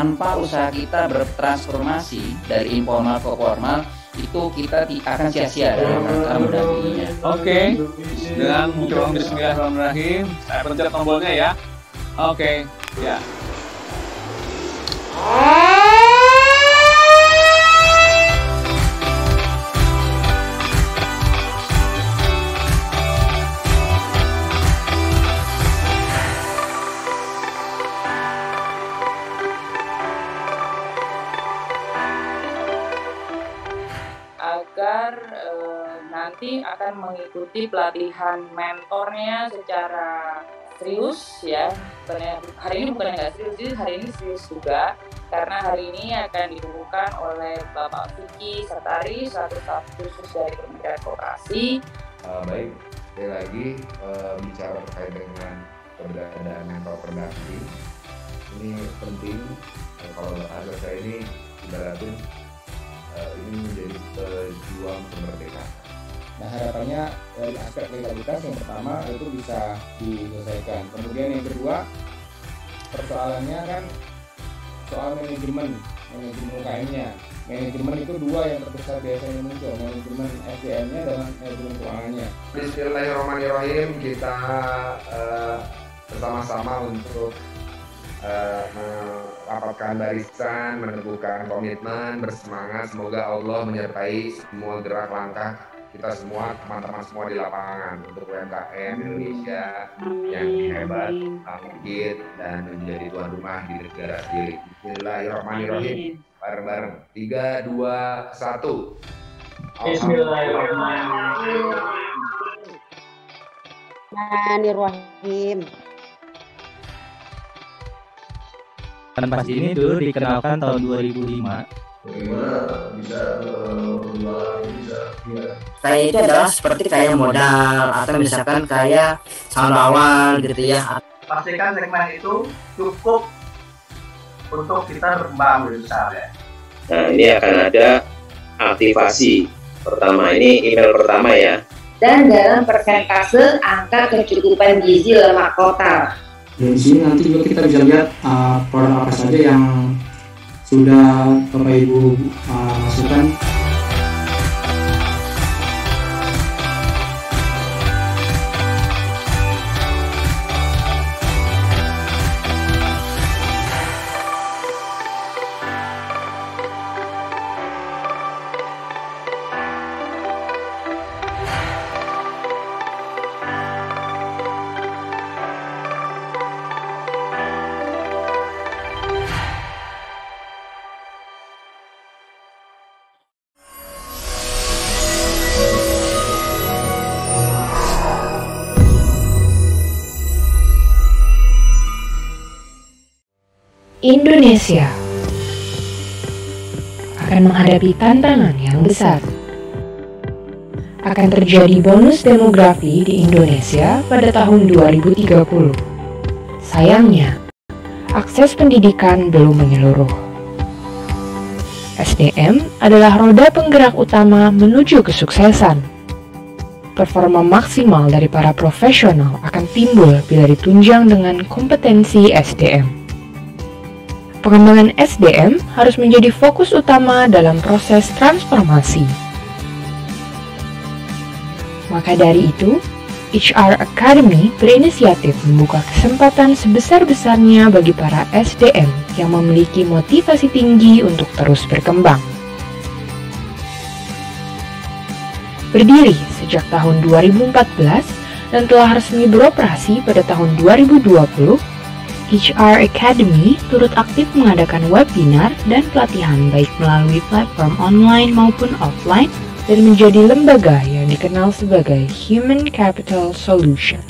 tanpa usaha kita bertransformasi dari informal ke formal, itu kita akan sia-sia dalam rangka mendampinginya. Oke, dengan mencoba bismillahirrahmanirrahim, saya pencet tombolnya ya. Oke, ya. Agar nanti akan mengikuti pelatihan mentornya secara serius ya. Hari ini bukan nggak serius, jadi hari ini serius juga karena hari ini akan dibukukan oleh Bapak Vicky Satari, satu staf khusus dari Kementerian Koperasi. Baik, sekali lagi bicara terkait dengan keberadaan mentor pendamping ini penting. Kalau ada saya ini ibaratnya ini menjadi pejuang kemerdekaan. Nah, harapannya dari aspek legalitas yang pertama itu bisa diselesaikan. Kemudian yang kedua, persoalannya kan soal manajemen UKM-nya. Manajemen itu dua yang terbesar biasanya muncul, manajemen SDM-nya dan manajemen keuangannya. Bismillahirrahmanirrahim, kita bersama-sama untuk merapatkan barisan, meneguhkan komitmen, bersemangat. Semoga Allah menyertai semua gerak langkah kita semua, teman-teman semua di lapangan untuk UMKM Indonesia yang hebat, bangkit, dan menjadi tuan rumah di negara sendiri. Bismillahirrahmanirrahim. Bareng-bareng. 3, 2, 1. Bismillahirrahmanirrahim. Pasti ini dulu dikenalkan tahun 2005. Bagaimana bisa Kayak itu adalah seperti kayak modal atau misalkan kayak saldo awal gitu ya. Pastikan segmen itu cukup untuk kita berkembang berusaha ya. Nah, ini akan ada aktivasi. Pertama ini email pertama ya. Dan dalam persentase angka kecukupan gizi lemak total. Dan di sini nanti juga kita bisa lihat produk apa saja yang sudah Bapak Ibu masukkan. Indonesia akan menghadapi tantangan yang besar. Akan terjadi bonus demografi di Indonesia pada tahun 2030. Sayangnya, akses pendidikan belum menyeluruh. SDM adalah roda penggerak utama menuju kesuksesan. Performa maksimal dari para profesional akan timbul bila ditunjang dengan kompetensi SDM. Pengembangan SDM harus menjadi fokus utama dalam proses transformasi. Maka dari itu, HR Academy berinisiatif membuka kesempatan sebesar-besarnya bagi para SDM yang memiliki motivasi tinggi untuk terus berkembang. Berdiri sejak tahun 2014 dan telah resmi beroperasi pada tahun 2020, HR Academy turut aktif mengadakan webinar dan pelatihan baik melalui platform online maupun offline dan menjadi lembaga yang dikenal sebagai Human Capital Solution.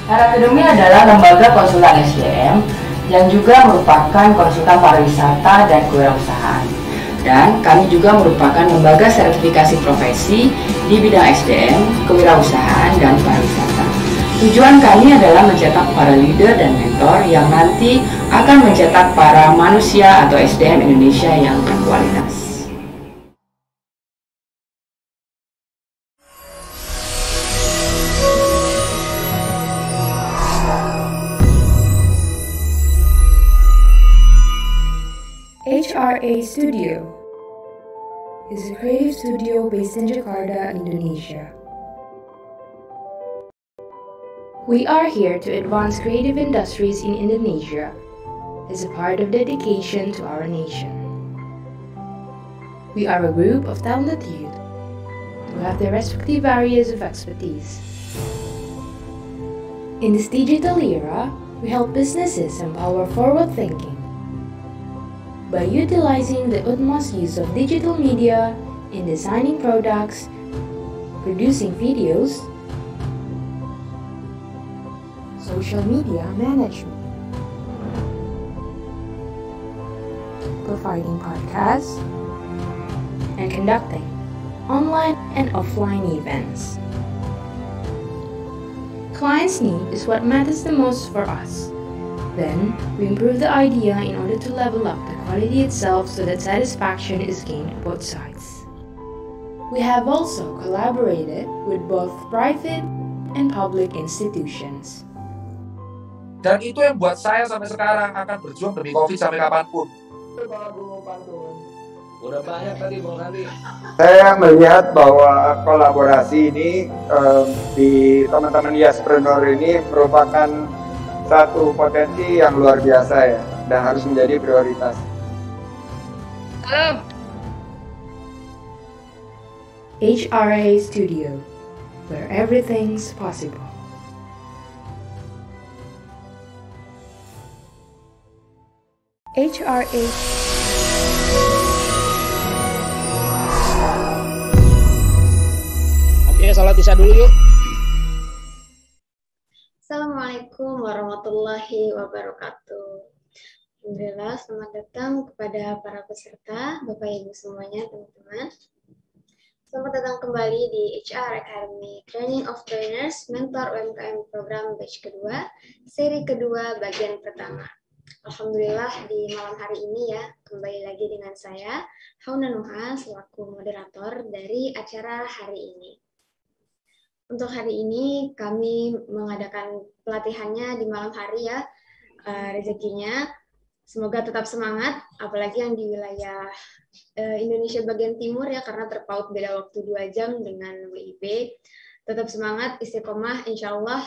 HR Academy adalah lembaga konsultan SDM yang juga merupakan konsultan pariwisata dan kewirausahaan. Dan kami juga merupakan lembaga sertifikasi profesi di bidang SDM, kewirausahaan, dan pariwisata. Tujuan kami adalah mencetak para leader dan mentor yang nanti akan mencetak para manusia atau SDM Indonesia yang berkualitas. HRA Studio is a creative studio based in Jakarta, Indonesia. We are here to advance creative industries in Indonesia as a part of dedication to our nation. We are a group of talented youth who have their respective areas of expertise. In this digital era, we help businesses empower forward thinking by utilizing the utmost use of digital media in designing products, producing videos, social media management, providing podcasts, and conducting online and offline events. Clients' need is what matters the most for us. Then, we improve the idea in order to level up the quality itself so that satisfaction is gained on both sides. We have also collaborated with both private and public institutions. Dan itu yang buat saya sampai sekarang akan berjuang demi COVID sampai kapanpun. Udah banyak tadi Bung Sandi. Saya melihat bahwa kolaborasi ini di teman-teman Yaspreneur ini merupakan satu potensi yang luar biasa ya, dan harus menjadi prioritas. Halo. HRA Studio, where everything's possible. HRA. Oke, salat isya dulu yuk. Assalamualaikum warahmatullahi wabarakatuh. Alhamdulillah, selamat datang kepada para peserta, Bapak Ibu semuanya, teman-teman. Selamat datang kembali di HR Academy Training of Trainers Mentor UMKM Program Batch kedua, seri kedua, bagian pertama. Alhamdulillah di malam hari ini ya, kembali lagi dengan saya, Hauna Nuha, selaku moderator dari acara hari ini. Untuk hari ini kami mengadakan pelatihannya di malam hari ya, rezekinya. Semoga tetap semangat, apalagi yang di wilayah Indonesia bagian timur ya, karena terpaut beda waktu 2 jam dengan WIB. Tetap semangat, istiqomah, insya Allah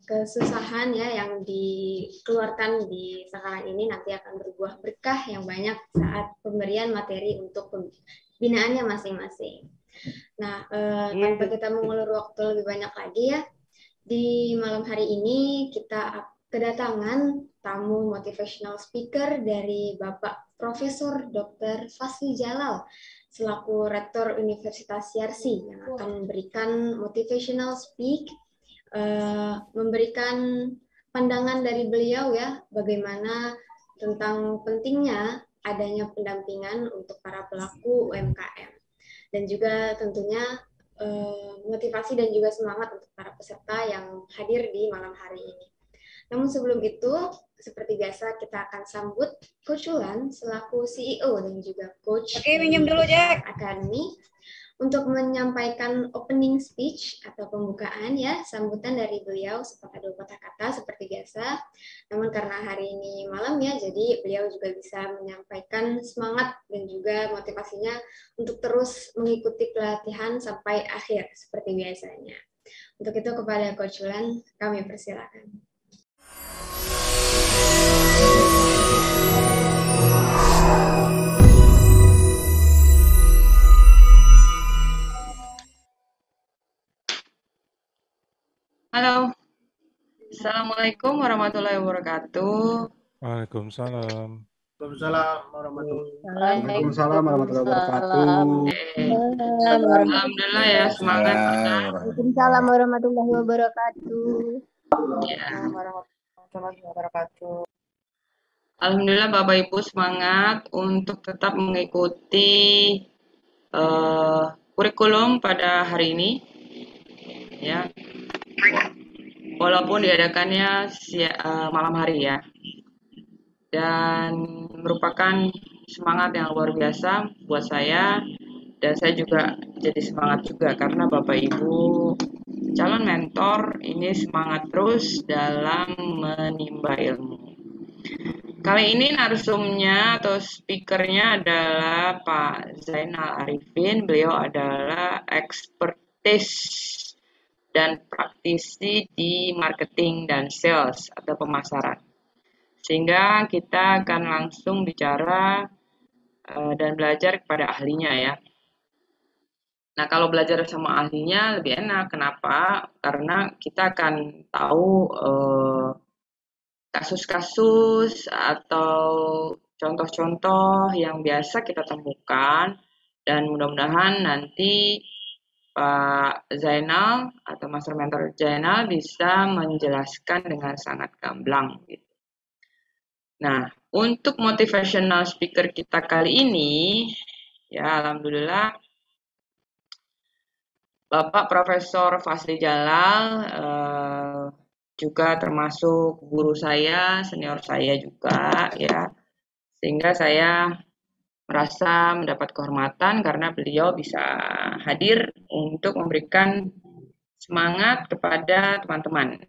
kesusahan ya yang dikeluarkan di sekarang ini nanti akan berbuah berkah yang banyak saat pemberian materi untuk pembinaannya masing-masing. Nah, tanpa kita mengulur waktu lebih banyak lagi ya, di malam hari ini kita kedatangan tamu motivational speaker dari Bapak Profesor Dr. Fasli Jalal selaku Rektor Universitas Yarsi yang akan memberikan motivational speak, memberikan pandangan dari beliau ya, bagaimana tentang pentingnya adanya pendampingan untuk para pelaku UMKM. Dan juga tentunya motivasi dan juga semangat untuk para peserta yang hadir di malam hari ini. Namun sebelum itu, seperti biasa kita akan sambut Coach Ulan selaku CEO dan juga Coach minjem dulu, Jack. Academy untuk menyampaikan opening speech atau pembukaan ya, sambutan dari beliau sepatah dua patah kata seperti biasa. Namun karena hari ini malam ya, jadi beliau juga bisa menyampaikan semangat dan juga motivasinya untuk terus mengikuti pelatihan sampai akhir seperti biasanya. Untuk itu kepada Coach Ulan kami persilakan. Halo. Assalamualaikum warahmatullahi wabarakatuh. Waalaikumsalam. Waalaikumsalam warahmatullahi Waalaikumsalam warahmatullahi wabarakatuh. Alhamdulillah ya, semangat. Waalaikumsalam warahmatullahi wabarakatuh. Waalaikumsalam warahmatullahi wabarakatuh. Alhamdulillah Bapak Ibu semangat untuk tetap mengikuti kurikulum pada hari ini, ya. Walaupun diadakannya malam hari ya, dan merupakan semangat yang luar biasa buat saya, dan saya juga jadi semangat juga karena Bapak Ibu calon mentor ini semangat terus dalam menimba ilmu. Kali ini narsumnya atau speakernya adalah Pak Zainal Arifin. Beliau adalah expertise dan praktisi di marketing dan sales atau pemasaran. Sehingga kita akan langsung bicara dan belajar kepada ahlinya ya. Nah, kalau belajar sama ahlinya lebih enak. Kenapa? Karena kita akan tahu kasus-kasus atau contoh-contoh yang biasa kita temukan, dan mudah-mudahan nanti Pak Zainal atau Master Mentor Zainal bisa menjelaskan dengan sangat gamblang gitu. Nah, untuk motivational speaker kita kali ini ya, alhamdulillah Bapak Profesor Fasli Jalal juga termasuk guru saya, senior saya juga ya, sehingga saya merasa mendapat kehormatan karena beliau bisa hadir untuk memberikan semangat kepada teman-teman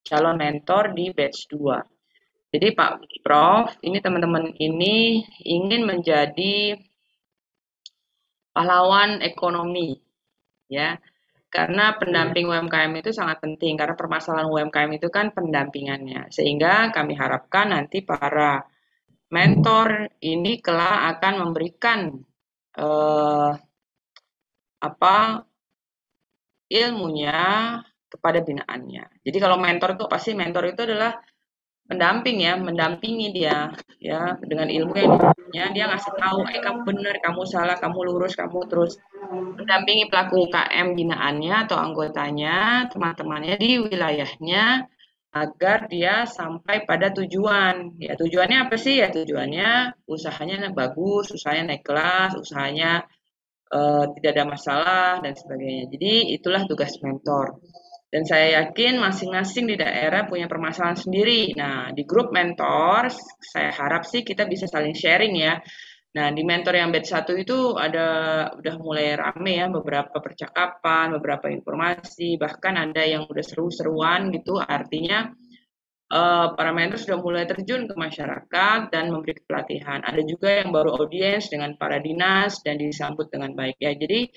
calon mentor di batch 2. Jadi Pak Prof, ini teman-teman ini ingin menjadi pahlawan ekonomi ya. Karena pendamping UMKM itu sangat penting, karena permasalahan UMKM itu kan pendampingannya. Sehingga kami harapkan nanti para mentor ini kelak akan memberikan ilmunya kepada binaannya. Jadi kalau mentor itu adalah pendamping ya, mendampingi dia ya dengan ilmu yang dia punya, dia ngasih tahu, kamu benar, kamu salah, kamu lurus, kamu terus mendampingi pelaku UKM binaannya atau anggotanya, teman-temannya di wilayahnya agar dia sampai pada tujuan. Ya, tujuannya apa sih? Ya, tujuannya usahanya bagus, usahanya naik kelas, usahanya tidak ada masalah dan sebagainya. Jadi itulah tugas mentor. Dan saya yakin masing-masing di daerah punya permasalahan sendiri. Nah, di grup mentor, saya harap sih kita bisa saling sharing ya. Nah, di mentor yang batch 1 itu udah mulai rame ya, beberapa percakapan, beberapa informasi, bahkan ada yang udah seru-seruan gitu, artinya para mentor sudah mulai terjun ke masyarakat dan memberi pelatihan. Ada juga yang baru audiens dengan para dinas dan disambut dengan baik ya. Jadi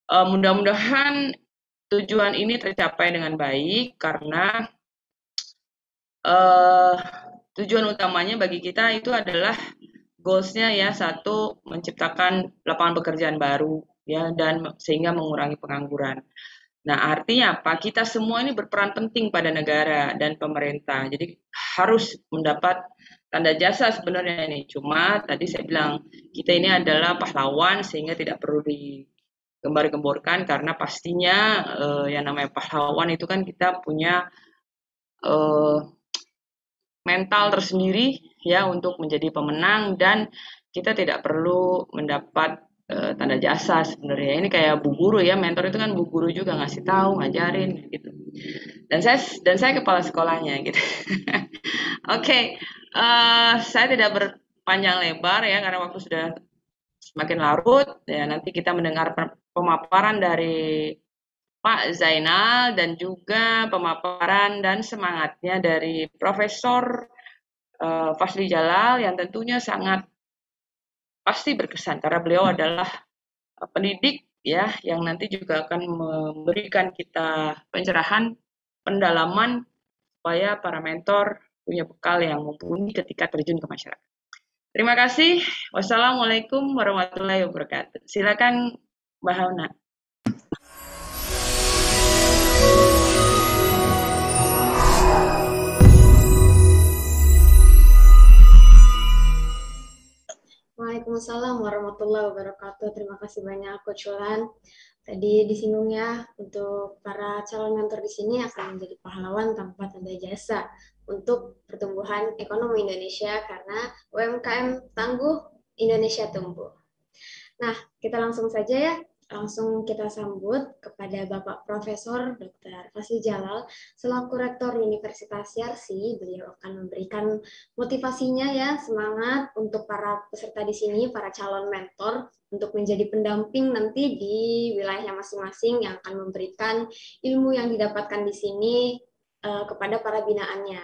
mudah-mudahan tujuan ini tercapai dengan baik karena tujuan utamanya bagi kita itu adalah goals-nya ya, satu, menciptakan lapangan pekerjaan baru ya, dan sehingga mengurangi pengangguran. Nah, artinya apa? Kita semua ini berperan penting pada negara dan pemerintah. Jadi harus mendapat tanda jasa sebenarnya ini. Cuma tadi saya bilang kita ini adalah pahlawan sehingga tidak perlu digembar-gemborkan karena pastinya yang namanya pahlawan itu kan kita punya mental tersendiri ya untuk menjadi pemenang, dan kita tidak perlu mendapat tanda jasa sebenarnya. Ini kayak bu guru ya, mentor itu kan bu guru juga, ngasih tahu, ngajarin gitu. Dan saya kepala sekolahnya gitu. Oke, saya tidak berpanjang lebar ya karena waktu sudah semakin larut ya. Nanti kita mendengar pemaparan dari Pak Zainal dan juga pemaparan dan semangatnya dari Profesor Fasli Jalal yang tentunya sangat pasti berkesan karena beliau adalah pendidik ya yang nanti juga akan memberikan kita pencerahan, pendalaman supaya para mentor punya bekal yang mumpuni ketika terjun ke masyarakat. Terima kasih. Wassalamualaikum warahmatullahi wabarakatuh. Silakan Mbak Hauna. Waalaikumsalam warahmatullahi wabarakatuh. Terima kasih banyak Coach Wulan. Tadi disinggung ya, untuk para calon mentor di sini akan menjadi pahlawan tanpa tanda jasa untuk pertumbuhan ekonomi Indonesia karena UMKM tangguh, Indonesia tumbuh. Nah, kita langsung saja ya. Langsung kita sambut kepada Bapak Profesor Dr. Fazli Jalal selaku Rektor Universitas Yarsi. Beliau akan memberikan motivasinya ya, semangat untuk para peserta di sini, para calon mentor untuk menjadi pendamping nanti di wilayahnya masing-masing yang akan memberikan ilmu yang didapatkan di sini kepada para binaannya.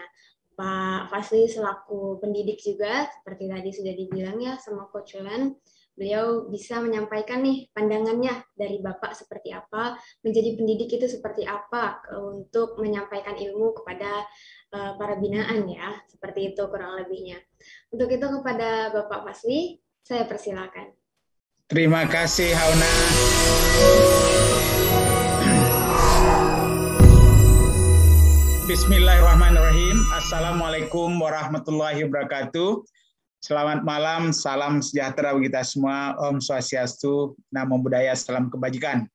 Pak Fazli selaku pendidik juga, seperti tadi sudah dibilang ya sama Coach Wulan, beliau bisa menyampaikan nih pandangannya dari Bapak seperti apa, menjadi pendidik itu seperti apa untuk menyampaikan ilmu kepada para binaan ya, seperti itu kurang lebihnya. Untuk itu kepada Bapak Fazli, saya persilakan. Terima kasih Hauna. Bismillahirrahmanirrahim. Assalamualaikum warahmatullahi wabarakatuh. Selamat malam, salam sejahtera bagi kita semua. Om Swastiastu, Namo Buddhaya, salam kebajikan.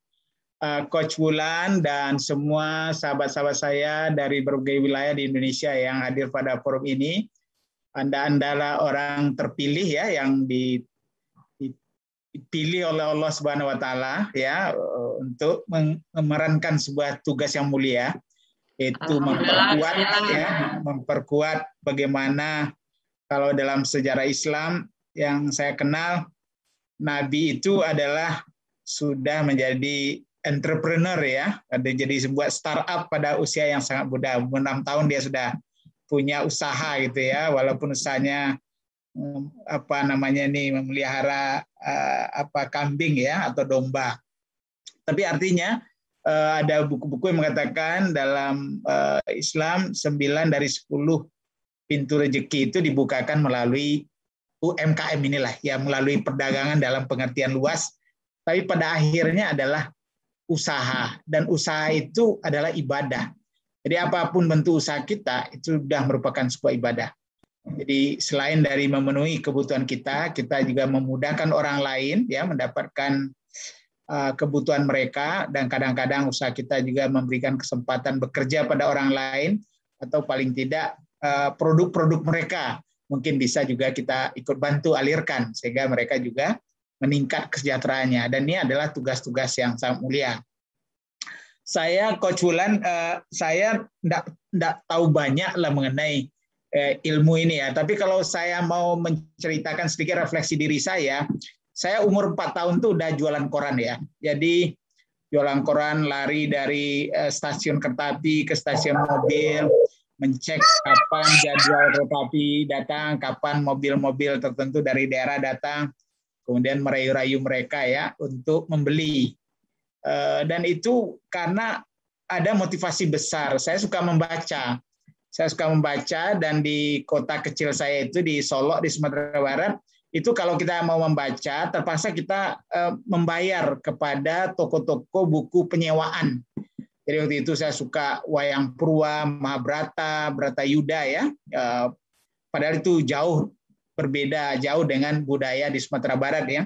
Coach Wulan dan semua sahabat-sahabat saya dari berbagai wilayah di Indonesia yang hadir pada forum ini, Anda adalah orang terpilih ya, yang dipilih oleh Allah Subhanahu Wa Taala ya untuk memerankan sebuah tugas yang mulia, yaitu memperkuat bagaimana. Kalau dalam sejarah Islam yang saya kenal, Nabi itu adalah sudah menjadi entrepreneur ya, jadi sebuah startup pada usia yang sangat muda, 6 tahun dia sudah punya usaha gitu ya, walaupun usahanya memelihara kambing ya atau domba. Tapi artinya ada buku-buku yang mengatakan dalam Islam 9 dari 10 pintu rezeki itu dibukakan melalui UMKM inilah, ya melalui perdagangan dalam pengertian luas, tapi pada akhirnya adalah usaha, dan usaha itu adalah ibadah. Jadi apapun bentuk usaha kita itu sudah merupakan sebuah ibadah. Jadi selain dari memenuhi kebutuhan kita, kita juga memudahkan orang lain ya mendapatkan kebutuhan mereka, dan kadang-kadang usaha kita juga memberikan kesempatan bekerja pada orang lain, atau paling tidak produk-produk mereka mungkin bisa juga kita ikut bantu alirkan sehingga mereka juga meningkat kesejahteraannya, dan ini adalah tugas-tugas yang sangat mulia. Saya Coach Wulan, saya tidak tahu banyak lah mengenai ilmu ini ya, tapi kalau saya mau menceritakan sedikit refleksi diri saya umur 4 tahun tuh udah jualan koran ya, jadi jualan koran, lari dari stasiun kereta api ke stasiun mobil, mencek kapan jadwal kereta api datang, kapan mobil-mobil tertentu dari daerah datang, kemudian merayu-rayu mereka ya untuk membeli. Dan itu karena ada motivasi besar. Saya suka membaca. Dan di kota kecil saya itu di Solok di Sumatera Barat, itu kalau kita mau membaca terpaksa kita membayar kepada toko-toko buku penyewaan. Jadi waktu itu saya suka Wayang Purwa, Mahabharata, Bratayuda ya. Padahal itu jauh berbeda, jauh dengan budaya di Sumatera Barat ya.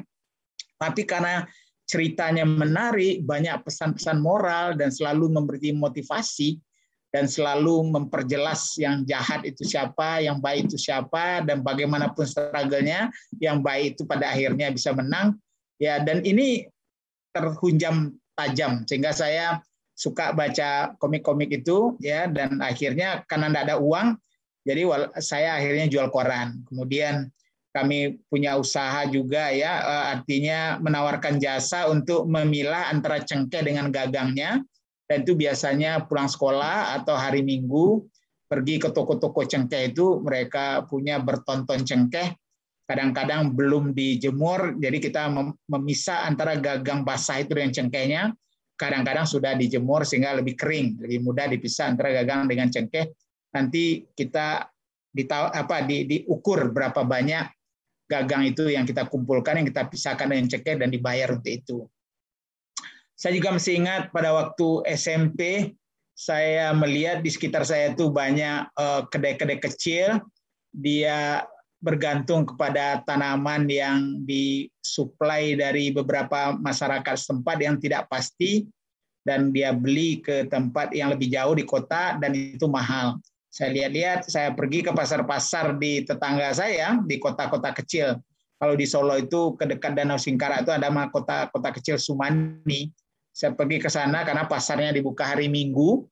Tapi karena ceritanya menarik, banyak pesan-pesan moral dan selalu memberi motivasi dan selalu memperjelas yang jahat itu siapa, yang baik itu siapa, dan bagaimanapun struggle-nya, yang baik itu pada akhirnya bisa menang. Ya, dan ini terhunjam tajam sehingga saya suka baca komik-komik itu ya, dan akhirnya karena tidak ada uang jadi saya akhirnya jual koran. Kemudian kami punya usaha juga ya, artinya menawarkan jasa untuk memilah antara cengkeh dengan gagangnya, dan itu biasanya pulang sekolah atau hari Minggu pergi ke toko-toko cengkeh itu, mereka punya bertonton cengkeh, kadang-kadang belum dijemur, jadi kita memisah antara gagang basah itu dengan cengkehnya. Kadang-kadang sudah dijemur sehingga lebih kering, lebih mudah dipisah antara gagang dengan cengkeh. Nanti kita diukur berapa banyak gagang itu yang kita kumpulkan, yang kita pisahkan dengan cengkeh, dan dibayar untuk itu. Saya juga masih ingat pada waktu SMP, saya melihat di sekitar saya itu banyak kedai-kedai kecil, dia bergantung kepada tanaman yang disuplai dari beberapa masyarakat setempat yang tidak pasti, dan dia beli ke tempat yang lebih jauh di kota dan itu mahal. Saya lihat-lihat, saya pergi ke pasar-pasar di tetangga saya, di kota-kota kecil. Kalau di Solo itu ke dekat Danau Singkara itu ada kota kecil Sumani. Saya pergi ke sana karena pasarnya dibuka hari Minggu.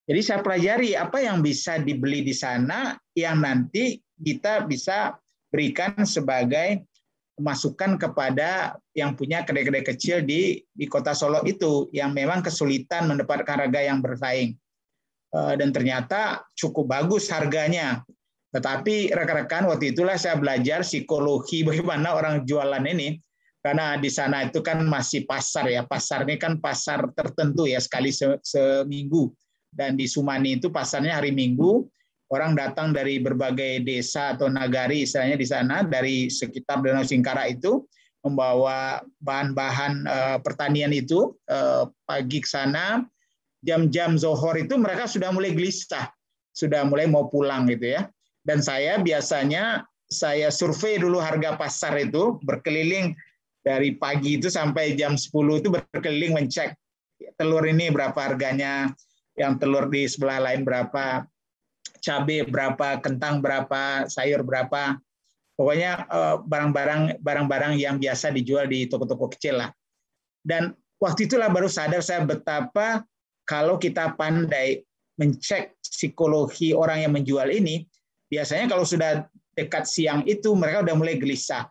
Jadi saya pelajari apa yang bisa dibeli di sana yang nanti kita bisa berikan sebagai masukan kepada yang punya kedai-kedai kecil di kota Solo itu yang memang kesulitan mendapatkan harga yang bersaing. Dan ternyata cukup bagus harganya. Tetapi rekan-rekan, waktu itulah saya belajar psikologi bagaimana orang jualan ini, karena di sana itu kan masih pasar ya, pasar ini kan pasar tertentu ya, sekali seminggu. Dan di Sumani itu pasarnya hari Minggu, orang datang dari berbagai desa atau nagari istilahnya di sana, dari sekitar Danau Singkara itu, membawa bahan-bahan pertanian itu, pagi ke sana, jam-jam zohor itu mereka sudah mulai gelisah, sudah mulai mau pulang gitu ya. Dan saya biasanya saya survei dulu harga pasar itu, berkeliling dari pagi itu sampai jam 10 itu berkeliling mencek telur ini berapa harganya, yang telur di sebelah lain berapa, cabai berapa, kentang berapa, sayur berapa. Pokoknya barang-barang yang biasa dijual di toko-toko kecil lah. Dan waktu itulah baru sadar saya betapa kalau kita pandai mencek psikologi orang yang menjual ini, biasanya kalau sudah dekat siang itu mereka udah mulai gelisah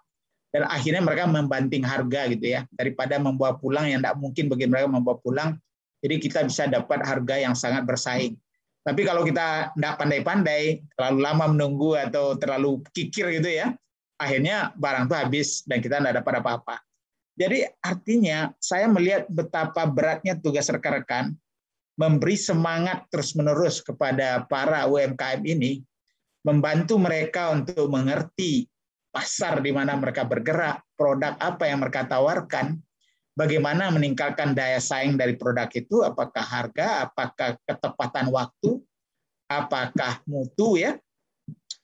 dan akhirnya mereka membanting harga gitu ya, daripada membawa pulang yang tidak mungkin bagi mereka membawa pulang. Jadi kita bisa dapat harga yang sangat bersaing. Tapi kalau kita tidak pandai-pandai, terlalu lama menunggu atau terlalu kikir gitu ya, akhirnya barang itu habis dan kita tidak dapat apa-apa. Jadi artinya saya melihat betapa beratnya tugas rekan-rekan memberi semangat terus-menerus kepada para UMKM ini, membantu mereka untuk mengerti pasar di mana mereka bergerak, produk apa yang mereka tawarkan, bagaimana meningkatkan daya saing dari produk itu, apakah harga, apakah ketepatan waktu, apakah mutu ya,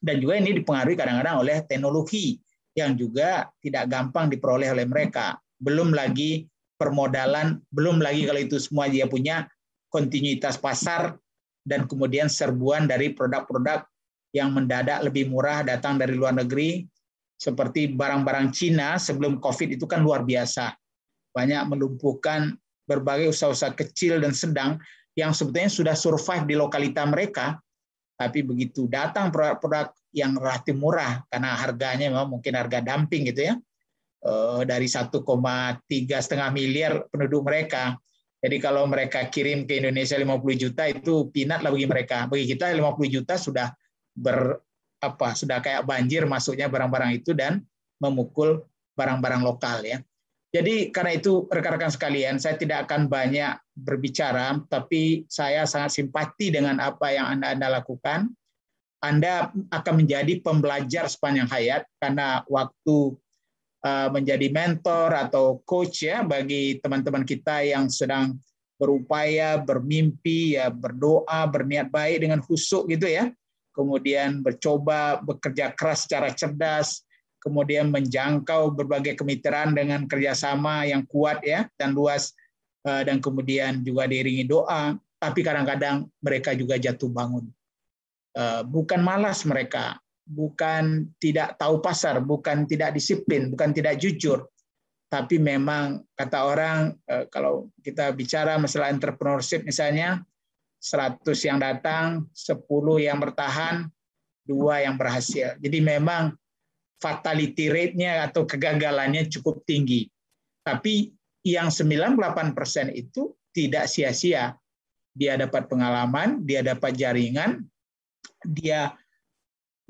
dan juga ini dipengaruhi kadang-kadang oleh teknologi yang juga tidak gampang diperoleh oleh mereka. Belum lagi permodalan, belum lagi kalau itu semua dia punya kontinuitas pasar dan kemudian serbuan dari produk-produk yang mendadak lebih murah datang dari luar negeri, seperti barang-barang Cina sebelum COVID itu kan luar biasa. Banyak melumpuhkan berbagai usaha-usaha kecil dan sedang yang sebetulnya sudah survive di lokalita mereka, tapi begitu datang produk-produk yang relatif murah, karena harganya memang mungkin harga dumping gitu ya, dari 1,3 miliar penduduk mereka. Jadi kalau mereka kirim ke Indonesia 50 juta itu peanut lah bagi mereka. Bagi kita 50 juta sudah sudah kayak banjir masuknya barang-barang itu dan memukul barang-barang lokal ya. Jadi karena itu rekan-rekan sekalian, saya tidak akan banyak berbicara, tapi saya sangat simpati dengan apa yang Anda lakukan. Anda akan menjadi pembelajar sepanjang hayat karena waktu menjadi mentor atau coach ya bagi teman-teman kita yang sedang berupaya, bermimpi ya, berdoa, berniat baik dengan khusyuk gitu ya. Kemudian mencoba bekerja keras secara cerdas, kemudian menjangkau berbagai kemitraan dengan kerjasama yang kuat ya dan luas, dan kemudian juga diiringi doa. Tapi kadang-kadang mereka juga jatuh bangun. Bukan malas mereka, bukan tidak tahu pasar, bukan tidak disiplin, bukan tidak jujur, tapi memang kata orang kalau kita bicara masalah entrepreneurship misalnya, 100 yang datang, 10 yang bertahan, 2 yang berhasil. Jadi memang fatality rate-nya atau kegagalannya cukup tinggi. Tapi yang 98% itu tidak sia-sia. Dia dapat pengalaman, dia dapat jaringan, dia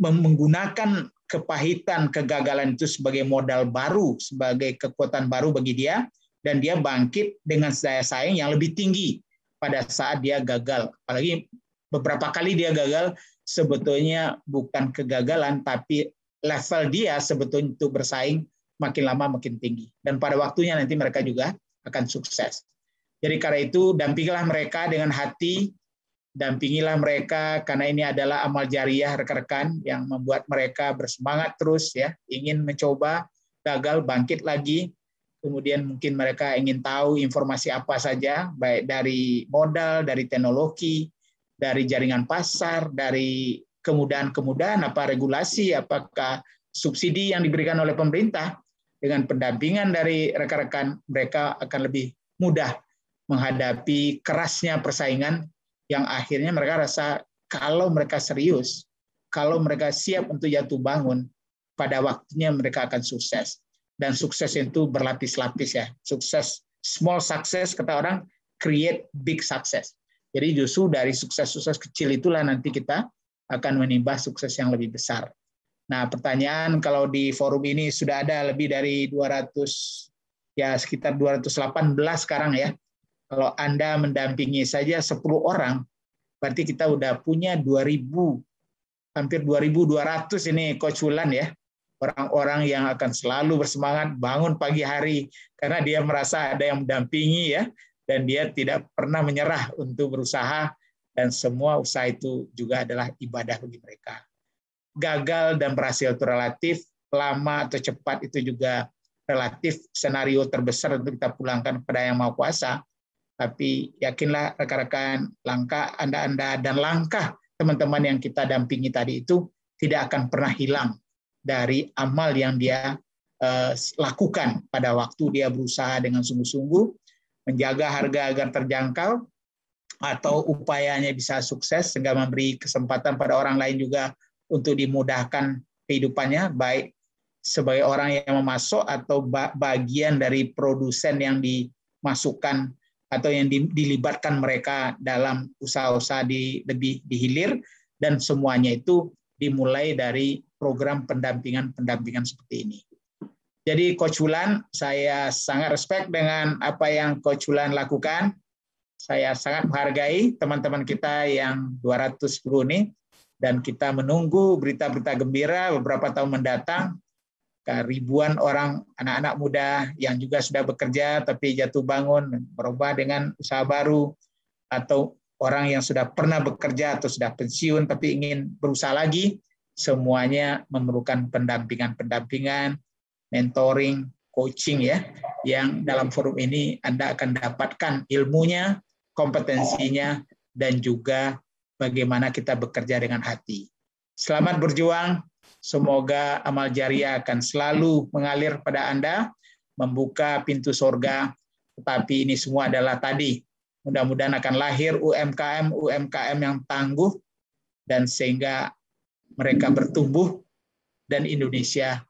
menggunakan kepahitan, kegagalan itu sebagai modal baru, sebagai kekuatan baru bagi dia, dan dia bangkit dengan daya saing yang lebih tinggi pada saat dia gagal. Apalagi beberapa kali dia gagal, sebetulnya bukan kegagalan, tapi level dia sebetulnya untuk bersaing makin lama makin tinggi. Dan pada waktunya nanti mereka juga akan sukses. Jadi karena itu dampingilah mereka dengan hati, dampingilah mereka karena ini adalah amal jariah rekan-rekan yang membuat mereka bersemangat terus ya, ingin mencoba, gagal bangkit lagi. Kemudian mungkin mereka ingin tahu informasi apa saja, baik dari modal, dari teknologi, dari jaringan pasar, dari kemudahan-kemudahan, apa regulasi, apakah subsidi yang diberikan oleh pemerintah. Dengan pendampingan dari rekan-rekan, mereka akan lebih mudah menghadapi kerasnya persaingan yang akhirnya mereka rasa kalau mereka serius, kalau mereka siap untuk jatuh bangun, pada waktunya mereka akan sukses. Dan sukses itu berlapis-lapis ya. Sukses, small success, kata orang, create big success. Jadi justru dari sukses-sukses kecil itulah nanti kita akan menimba sukses yang lebih besar. Nah, pertanyaan kalau di forum ini sudah ada lebih dari 200, ya sekitar 218 sekarang ya. Kalau Anda mendampingi saja 10 orang, berarti kita udah punya 2.000, hampir 2.200 ini Coach Wulan ya. Orang-orang yang akan selalu bersemangat bangun pagi hari karena dia merasa ada yang mendampingi ya, dan dia tidak pernah menyerah untuk berusaha, dan semua usaha itu juga adalah ibadah bagi mereka. Gagal dan berhasil itu relatif, lama atau cepat itu juga relatif. Senario terbesar untuk kita pulangkan kepada Yang Maha Kuasa. Tapi yakinlah rekan-rekan, langkah Anda dan langkah teman-teman yang kita dampingi tadi itu tidak akan pernah hilang dari amal yang dia lakukan pada waktu dia berusaha dengan sungguh-sungguh, menjaga harga agar terjangkau, atau upayanya bisa sukses sehingga memberi kesempatan pada orang lain juga untuk dimudahkan kehidupannya, baik sebagai orang yang memasok atau bagian dari produsen yang dimasukkan atau yang dilibatkan mereka dalam usaha-usaha lebih dihilir, dan semuanya itu dimulai dari program pendampingan seperti ini. Jadi Coach Wulan, saya sangat respect dengan apa yang Coach Wulan lakukan. Saya sangat menghargai teman-teman kita yang 210 ini, dan kita menunggu berita-berita gembira beberapa tahun mendatang. Ribuan orang, anak-anak muda yang juga sudah bekerja tapi jatuh bangun, berubah dengan usaha baru, atau orang yang sudah pernah bekerja atau sudah pensiun tapi ingin berusaha lagi, semuanya memerlukan pendampingan, mentoring, coaching ya, yang dalam forum ini Anda akan dapatkan ilmunya, kompetensinya, dan juga bagaimana kita bekerja dengan hati. Selamat berjuang, semoga amal jariah akan selalu mengalir pada Anda, membuka pintu surga, tetapi ini semua adalah tadi, mudah-mudahan akan lahir UMKM yang tangguh, dan sehingga mereka bertumbuh dan Indonesia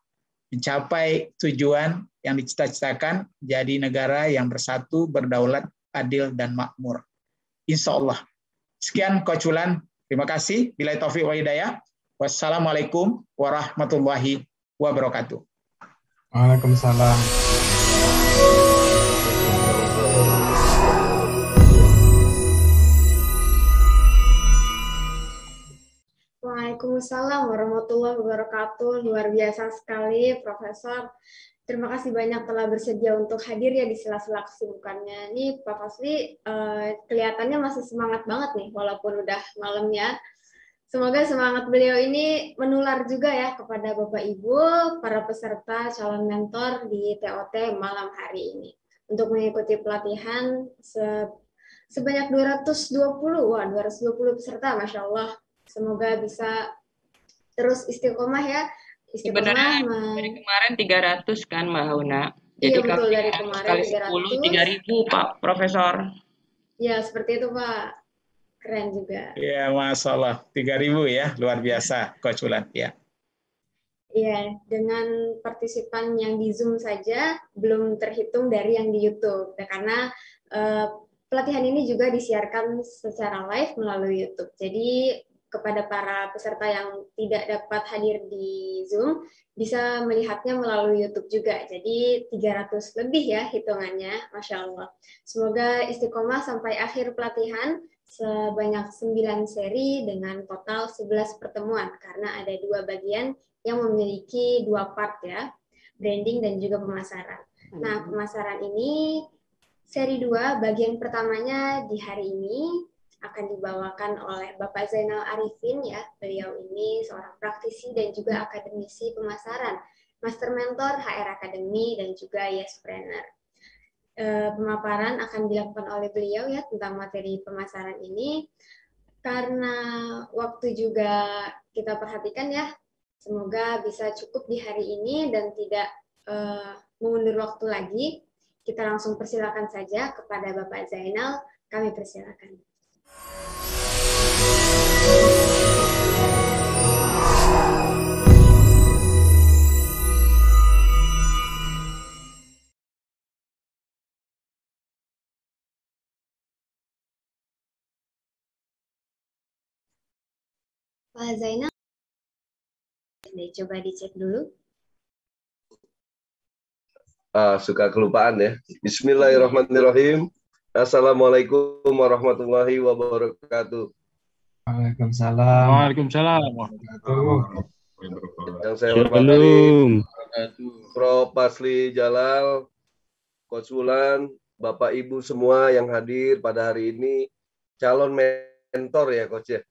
mencapai tujuan yang dicita-citakan, jadi negara yang bersatu, berdaulat, adil, dan makmur. Insya Allah. Sekian Coach Wulan. Terima kasih. Billahi taufiq wal hidayah. Wassalamualaikum warahmatullahi wabarakatuh. Waalaikumsalam. Waalaikumsalam warahmatullahi wabarakatuh. Luar biasa sekali, Profesor. Terima kasih banyak telah bersedia untuk hadir ya di sela-sela kesibukannya. Ini Pak Fasli kelihatannya masih semangat banget nih, walaupun udah malam ya. Semoga semangat beliau ini menular juga ya kepada Bapak Ibu, para peserta calon mentor di TOT malam hari ini. Untuk mengikuti pelatihan sebanyak 220 peserta, Masya Allah. Semoga bisa terus istiqomah ya. Sebenarnya dari kemarin 300 kan Mbak Hauna. Jadi iya betul, dari kemarin 300. 3.000 Pak Profesor. Ya seperti itu Pak. Keren juga. Ya Masya Allah, 3.000 ya, luar biasa Coach Wulan ya. Iya, dengan partisipan yang di Zoom saja belum terhitung dari yang di YouTube. Karena pelatihan ini juga disiarkan secara live melalui YouTube. Jadi kepada para peserta yang tidak dapat hadir di Zoom, bisa melihatnya melalui YouTube juga. Jadi 300 lebih ya hitungannya, Masya Allah. Semoga istiqomah sampai akhir pelatihan, sebanyak 9 seri dengan total 11 pertemuan, karena ada 2 bagian yang memiliki 2 part ya, branding dan juga pemasaran. Nah, pemasaran ini seri 2, bagian pertamanya di hari ini, akan dibawakan oleh Bapak Zainal Arifin ya. Beliau ini seorang praktisi dan juga akademisi pemasaran, Master Mentor HR Academy dan juga Yespreneur. Pemaparan akan dilakukan oleh beliau ya tentang materi pemasaran ini. Karena waktu juga kita perhatikan ya, semoga bisa cukup di hari ini dan tidak mengundur waktu lagi. Kita langsung persilakan saja kepada Bapak Zainal, kami persilakan. Pak Zainal, coba dicek dulu. Suka kelupaan ya. Bismillahirrahmanirrahim. Assalamualaikum warahmatullahi wabarakatuh. Waalaikumsalam. Waalaikumsalam. Yang saya hormati Prof. Pasli Jalal, Coach Wulan, Bapak Ibu semua yang hadir pada hari ini, calon mentor ya Coach ya.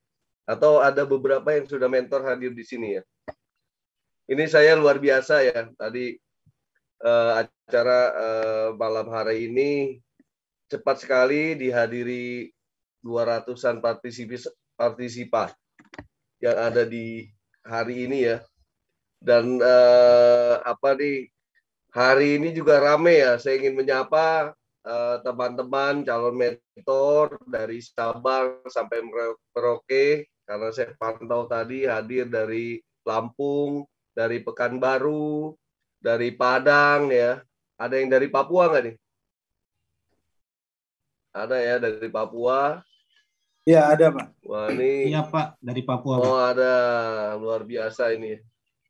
Atau ada beberapa yang sudah mentor hadir di sini ya. Ini saya luar biasa ya. Tadi acara malam hari ini cepat sekali dihadiri 200-an partisipan yang ada di hari ini ya. Dan hari ini juga rame ya. Saya ingin menyapa teman-teman calon mentor dari Sabang sampai Merauke, karena saya pantau tadi hadir dari Lampung, dari Pekanbaru, dari Padang ya. Ada yang dari Papua nggak nih? Ada ya dari Papua. Ya ada Pak. Wah ini. Iya Pak, dari Papua. Oh Pak. Ada, luar biasa ini.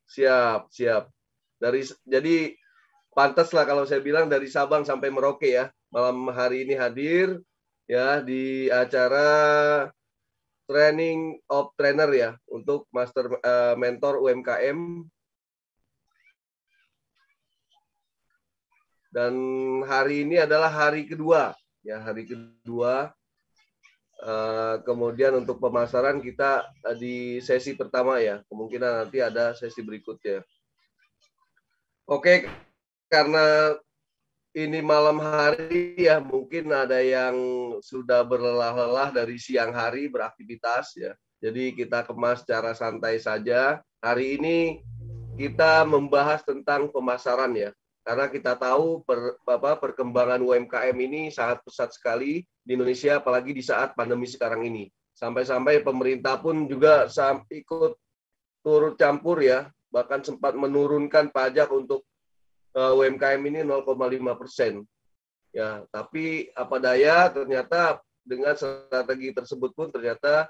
Siap. Jadi pantas lah kalau saya bilang dari Sabang sampai Merauke ya. Malam hari ini hadir ya di acara Training of Trainer ya untuk Master Mentor UMKM. Dan hari ini adalah hari kedua, ya hari kedua. Kemudian untuk pemasaran kita di sesi pertama ya, kemungkinan nanti ada sesi berikutnya. Oke, karena ini malam hari ya, mungkin ada yang sudah berlelah-lelah dari siang hari beraktivitas ya. Jadi kita kemas secara santai saja. Hari ini kita membahas tentang pemasaran ya. Karena kita tahu perkembangan UMKM ini sangat pesat sekali di Indonesia, apalagi di saat pandemi sekarang ini. Sampai-sampai pemerintah pun juga ikut turut campur ya, bahkan sempat menurunkan pajak untuk UMKM ini 0,5%. Ya, tapi apa daya ternyata dengan strategi tersebut pun ternyata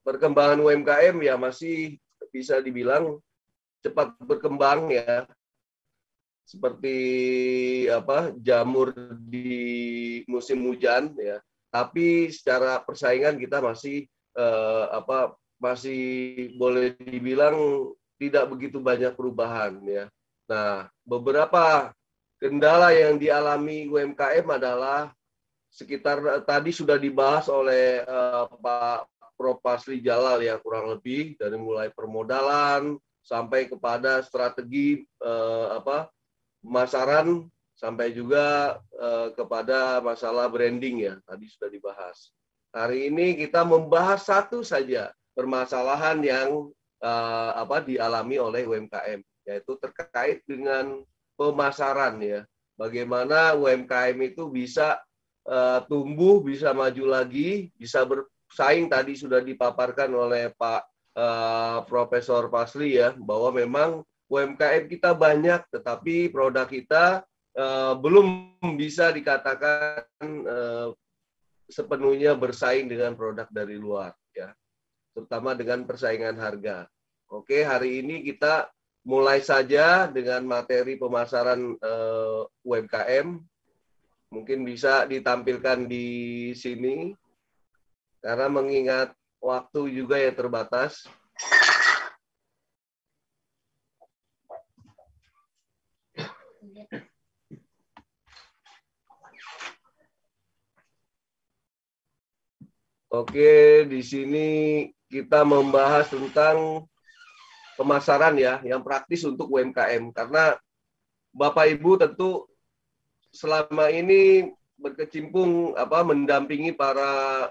perkembangan UMKM ya masih bisa dibilang cepat berkembang ya, seperti jamur di musim hujan ya. Tapi secara persaingan kita masih masih boleh dibilang tidak begitu banyak perubahan ya. Nah, beberapa kendala yang dialami UMKM adalah sekitar tadi sudah dibahas oleh Pak Prof. Pasli Jalal ya, kurang lebih dari mulai permodalan sampai kepada strategi pemasaran sampai juga kepada masalah branding ya, tadi sudah dibahas. Hari ini kita membahas satu saja permasalahan yang dialami oleh UMKM, yaitu terkait dengan pemasaran ya. Bagaimana UMKM itu bisa tumbuh, bisa maju lagi, bisa bersaing, tadi sudah dipaparkan oleh Pak Profesor Pasli ya, bahwa memang UMKM kita banyak, tetapi produk kita belum bisa dikatakan sepenuhnya bersaing dengan produk dari luar ya, terutama dengan persaingan harga. Oke, hari ini kita mulai saja dengan materi pemasaran UMKM. Mungkin bisa ditampilkan di sini karena mengingat waktu juga yang terbatas. Oke, di sini kita membahas tentang pemasaran ya, yang praktis untuk UMKM. Karena Bapak Ibu tentu selama ini berkecimpung mendampingi para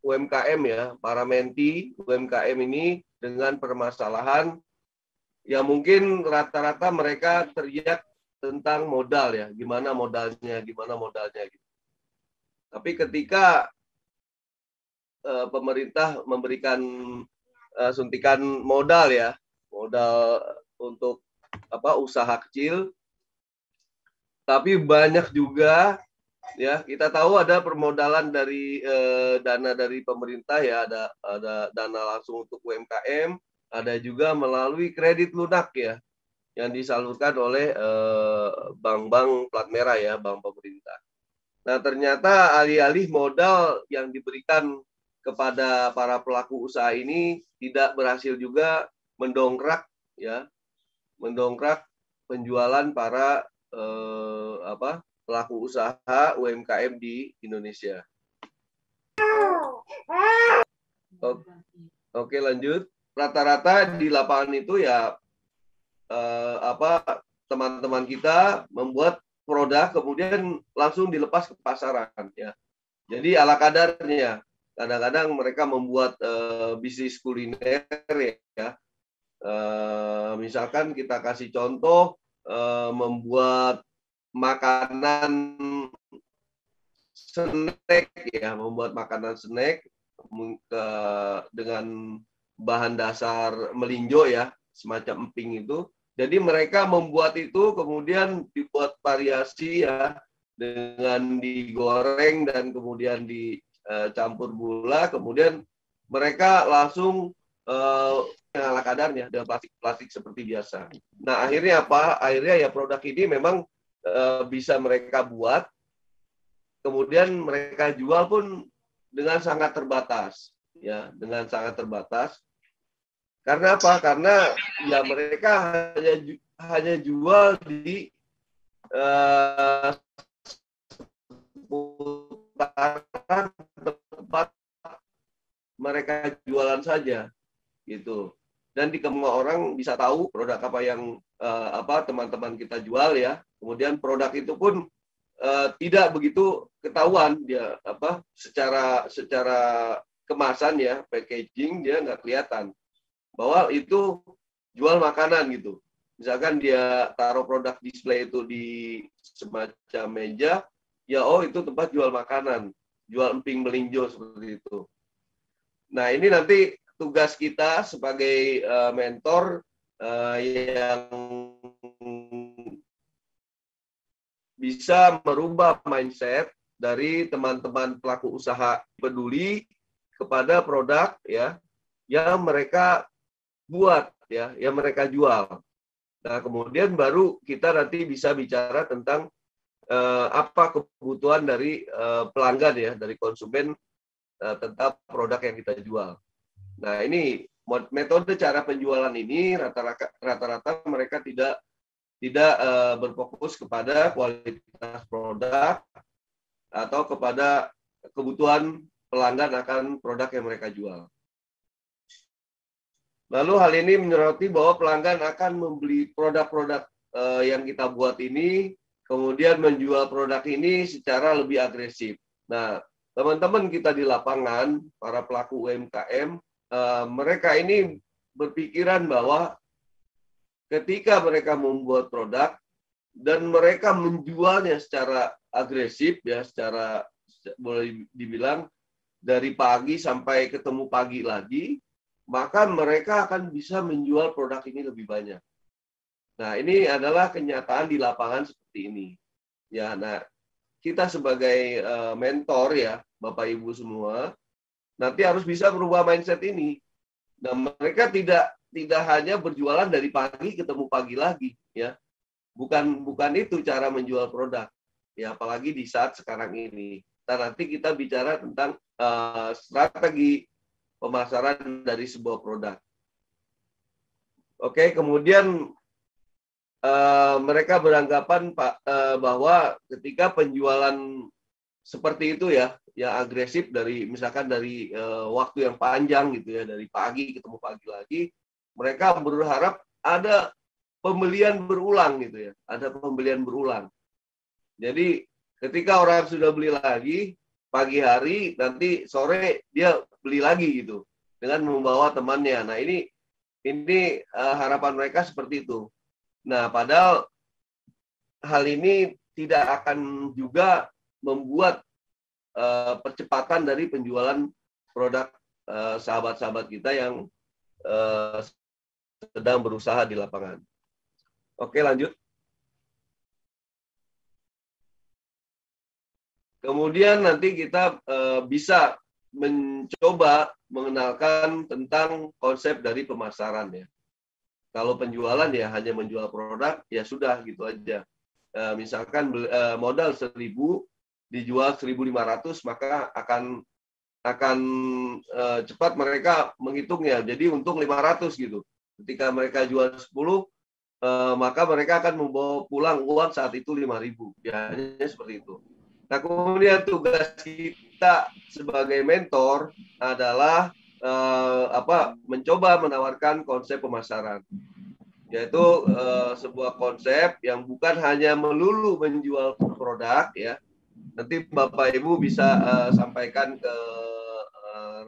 UMKM ya, para menti UMKM ini dengan permasalahan yang mungkin rata-rata mereka teriak tentang modal ya, gimana modalnya gitu. Tapi ketika pemerintah memberikan suntikan modal ya, modal untuk usaha kecil, tapi banyak juga ya, kita tahu ada permodalan dari dana dari pemerintah ya, ada dana langsung untuk UMKM, ada juga melalui kredit lunak ya, yang disalurkan oleh bank-bank plat merah ya, bank pemerintah. Nah, ternyata alih-alih modal yang diberikan kepada para pelaku usaha ini tidak berhasil juga mendongkrak penjualan para pelaku usaha UMKM di Indonesia. Oke, lanjut. Rata-rata di lapangan itu ya teman-teman kita membuat produk kemudian langsung dilepas ke pasaran ya. Jadi ala kadarnya. Kadang-kadang mereka membuat bisnis kuliner ya. Misalkan kita kasih contoh membuat makanan snack ya, dengan bahan dasar melinjo ya, semacam emping itu. Jadi mereka membuat itu kemudian dibuat variasi ya, dengan digoreng dan kemudian dicampur gula, kemudian mereka langsung ala kadarnya dengan plastik seperti biasa. Nah, akhirnya apa? Akhirnya ya produk ini memang bisa mereka buat, kemudian mereka jual pun dengan sangat terbatas, ya, dengan sangat terbatas. Karena apa? Karena ya mereka hanya jual di tempat mereka jualan saja, gitu. Dan di semua orang bisa tahu produk apa yang teman-teman kita jual ya. Kemudian produk itu pun tidak begitu ketahuan dia secara kemasan ya, packaging dia nggak kelihatan bahwa itu jual makanan gitu. Misalkan dia taruh produk display itu di semacam meja, ya itu tempat jual makanan, jual emping melinjo seperti itu. Nah, ini nanti tugas kita sebagai mentor yang bisa merubah mindset dari teman-teman pelaku usaha peduli kepada produk ya yang mereka buat ya, yang mereka jual. Nah, kemudian baru kita nanti bisa bicara tentang apa kebutuhan dari pelanggan ya, dari konsumen tentang produk yang kita jual. Nah, ini metode cara penjualan ini rata-rata mereka tidak berfokus kepada kualitas produk atau kepada kebutuhan pelanggan akan produk yang mereka jual. Lalu hal ini menyoroti bahwa pelanggan akan membeli produk-produk yang kita buat ini, kemudian menjual produk ini secara lebih agresif. Nah, teman-teman kita di lapangan, para pelaku UMKM, mereka ini berpikiran bahwa ketika mereka membuat produk dan mereka menjualnya secara agresif ya, secara boleh dibilang dari pagi sampai ketemu pagi lagi, maka mereka akan bisa menjual produk ini lebih banyak. Nah, ini adalah kenyataan di lapangan seperti ini. Ya, nah kita sebagai mentor ya, Bapak Ibu semua, nanti harus bisa merubah mindset ini. Nah, mereka tidak hanya berjualan dari pagi ketemu pagi lagi, ya. Bukan itu cara menjual produk, ya. Apalagi di saat sekarang ini. Nah, nanti kita bicara tentang strategi pemasaran dari sebuah produk. Oke, kemudian mereka beranggapan bahwa ketika penjualan seperti itu ya, yang agresif dari misalkan dari waktu yang panjang gitu ya, dari pagi ketemu pagi lagi, mereka berharap ada pembelian berulang gitu ya, ada pembelian berulang. Jadi ketika orang sudah beli lagi pagi hari, nanti sore dia beli lagi gitu dengan membawa temannya. Nah ini harapan mereka seperti itu. Nah padahal hal ini tidak akan juga membuat percepatan dari penjualan produk sahabat-sahabat kita yang sedang berusaha di lapangan. Oke, lanjut. Kemudian nanti kita bisa mencoba mengenalkan tentang konsep dari pemasaran ya. Kalau penjualan ya hanya menjual produk ya sudah gitu aja. Misalkan modal 1.000 dijual 1.500 maka akan cepat mereka menghitungnya. Jadi untung 500 gitu. Ketika mereka jual 10 maka mereka akan membawa pulang uang saat itu 5.000. Biasanya seperti itu. Nah, kemudian tugas kita sebagai mentor adalah mencoba menawarkan konsep pemasaran, yaitu sebuah konsep yang bukan hanya melulu menjual produk ya. Nanti Bapak Ibu bisa sampaikan ke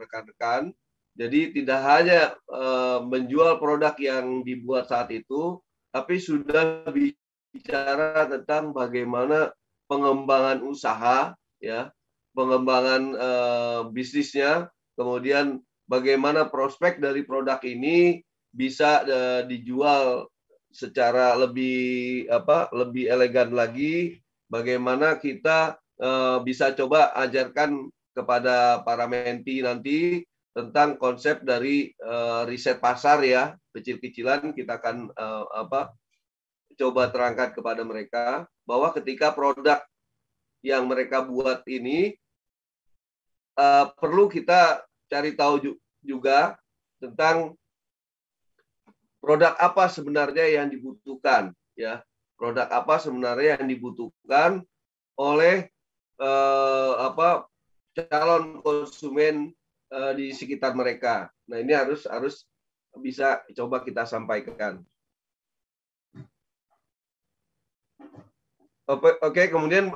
rekan-rekan. Jadi tidak hanya menjual produk yang dibuat saat itu, tapi sudah bicara tentang bagaimana pengembangan usaha, ya, pengembangan bisnisnya, kemudian bagaimana prospek dari produk ini bisa dijual secara lebih elegan lagi, bagaimana kita bisa coba ajarkan kepada para menti nanti tentang konsep dari riset pasar ya, kecil-kecilan kita akan coba terangkan kepada mereka bahwa ketika produk yang mereka buat ini perlu kita cari tahu juga tentang produk apa sebenarnya yang dibutuhkan ya, produk apa sebenarnya yang dibutuhkan oleh calon konsumen di sekitar mereka. Nah ini harus bisa coba kita sampaikan. Oke, kemudian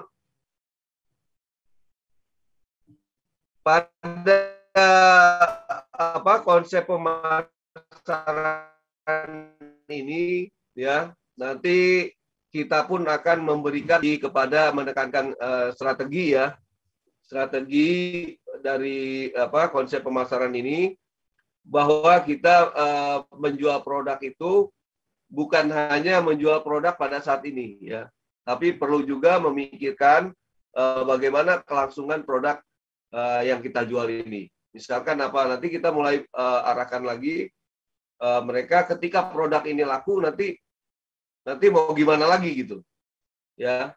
pada konsep pemasaran ini ya, nanti kita pun akan memberikan kepada menekankan strategi ya, strategi dari konsep pemasaran ini, bahwa kita menjual produk itu bukan hanya menjual produk pada saat ini ya, tapi perlu juga memikirkan bagaimana kelangsungan produk yang kita jual ini. Misalkan nanti kita mulai arahkan lagi mereka ketika produk ini laku nanti mau gimana lagi gitu. Ya.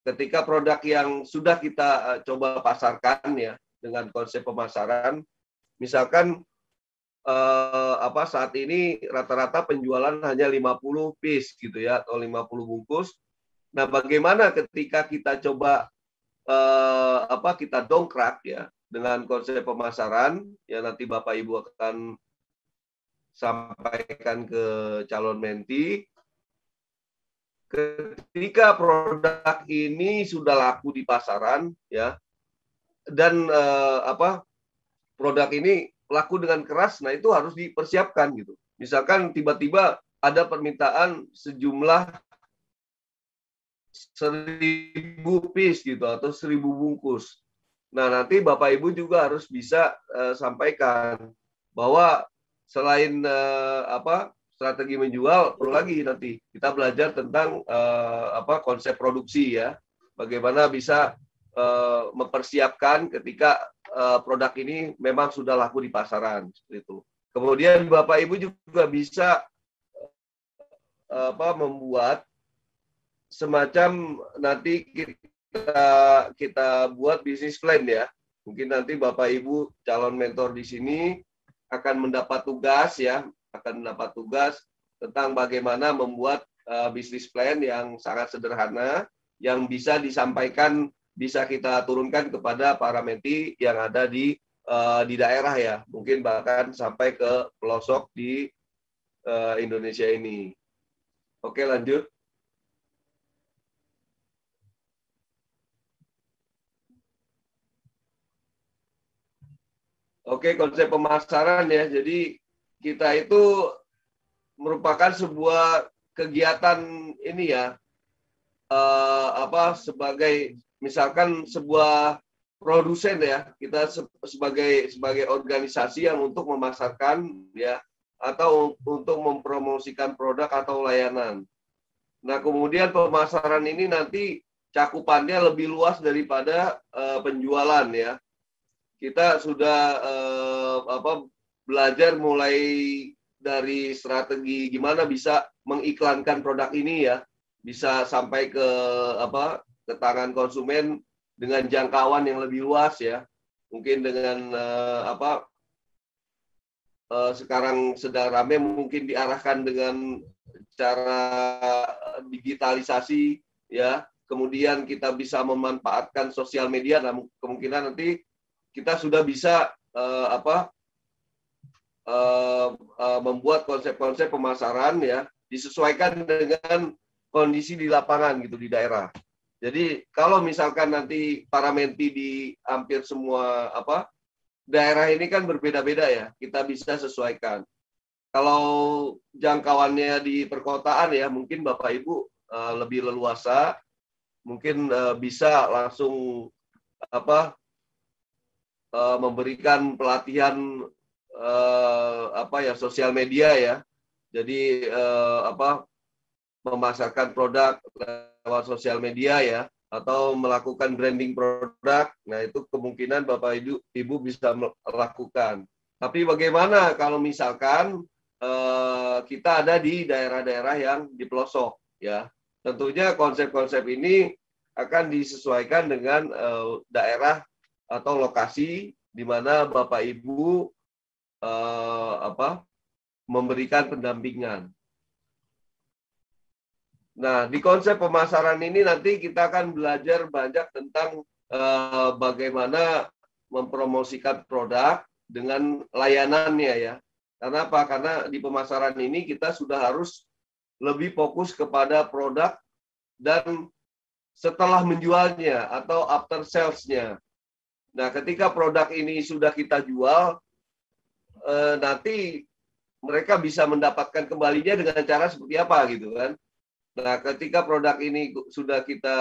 Ketika produk yang sudah kita coba pasarkan ya dengan konsep pemasaran, misalkan saat ini rata-rata penjualan hanya 50 piece gitu ya, atau 50 bungkus. Nah, bagaimana ketika kita coba kita dongkrak ya dengan konsep pemasaran ya, nanti Bapak Ibu akan sampaikan ke calon menti. Ketika produk ini sudah laku di pasaran ya, dan produk ini laku dengan keras, nah itu harus dipersiapkan gitu. Misalkan tiba-tiba ada permintaan sejumlah 1.000 piece gitu atau 1.000 bungkus. Nah, nanti Bapak Ibu juga harus bisa sampaikan bahwa selain strategi menjual, perlu lagi nanti kita belajar tentang konsep produksi ya. Bagaimana bisa mempersiapkan ketika produk ini memang sudah laku di pasaran seperti itu. Kemudian Bapak Ibu juga bisa membuat semacam nanti kita buat bisnis plan ya. Mungkin nanti Bapak Ibu calon mentor di sini akan mendapat tugas ya, tentang bagaimana membuat bisnis plan yang sangat sederhana yang bisa disampaikan bisa kita turunkan kepada para menti yang ada di daerah ya, mungkin bahkan sampai ke pelosok di Indonesia ini. Oke, lanjut. Oke, konsep pemasaran ya. Jadi kita itu merupakan sebuah kegiatan ini ya, sebagai misalkan sebuah produsen ya, kita sebagai organisasi yang untuk memasarkan ya, atau untuk mempromosikan produk atau layanan. Nah, kemudian pemasaran ini nanti cakupannya lebih luas daripada penjualan ya. Kita sudah belajar mulai dari strategi gimana bisa mengiklankan produk ini ya, bisa sampai ke tangan konsumen dengan jangkauan yang lebih luas ya. Mungkin dengan sekarang sedang ramai mungkin diarahkan dengan cara digitalisasi ya. Kemudian kita bisa memanfaatkan sosial media. Nah, kemungkinan nanti kita sudah bisa membuat konsep-konsep pemasaran ya, disesuaikan dengan kondisi di lapangan gitu di daerah. Jadi kalau misalkan nanti para menti di hampir semua daerah ini kan berbeda-beda ya, kita bisa sesuaikan. Kalau jangkauannya di perkotaan ya, mungkin Bapak Ibu lebih leluasa, mungkin bisa langsung memberikan pelatihan sosial media ya. Jadi memasarkan produk lewat sosial media ya, atau melakukan branding produk. Nah, itu kemungkinan Bapak Ibu bisa melakukan. Tapi bagaimana kalau misalkan kita ada di daerah-daerah yang di pelosok ya. Tentunya konsep-konsep ini akan disesuaikan dengan daerah atau lokasi di mana Bapak Ibu memberikan pendampingan. Nah, di konsep pemasaran ini nanti kita akan belajar banyak tentang bagaimana mempromosikan produk dengan layanannya ya. Karena apa? Karena di pemasaran ini kita sudah harus lebih fokus kepada produk dan setelah menjualnya atau after sales-nya. Nah, ketika produk ini sudah kita jual, nanti mereka bisa mendapatkan kembalinya dengan cara seperti apa gitu kan. Nah, ketika produk ini sudah kita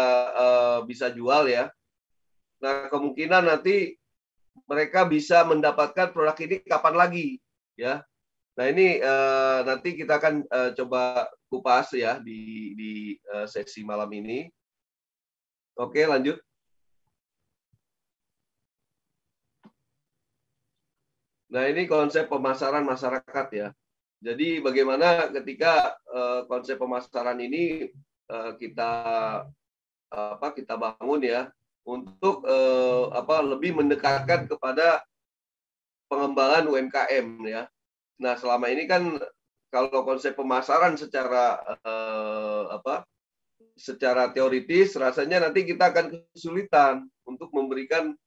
bisa jual ya, nah kemungkinan nanti mereka bisa mendapatkan produk ini kapan lagi ya. Nah, ini nanti kita akan coba kupas ya di sesi malam ini. Oke, lanjut. Nah, ini konsep pemasaran masyarakat ya. Jadi bagaimana ketika konsep pemasaran ini kita bangun ya untuk lebih mendekatkan kepada pengembangan UMKM ya. Nah, selama ini kan kalau konsep pemasaran secara secara teoritis rasanya nanti kita akan kesulitan untuk memberikan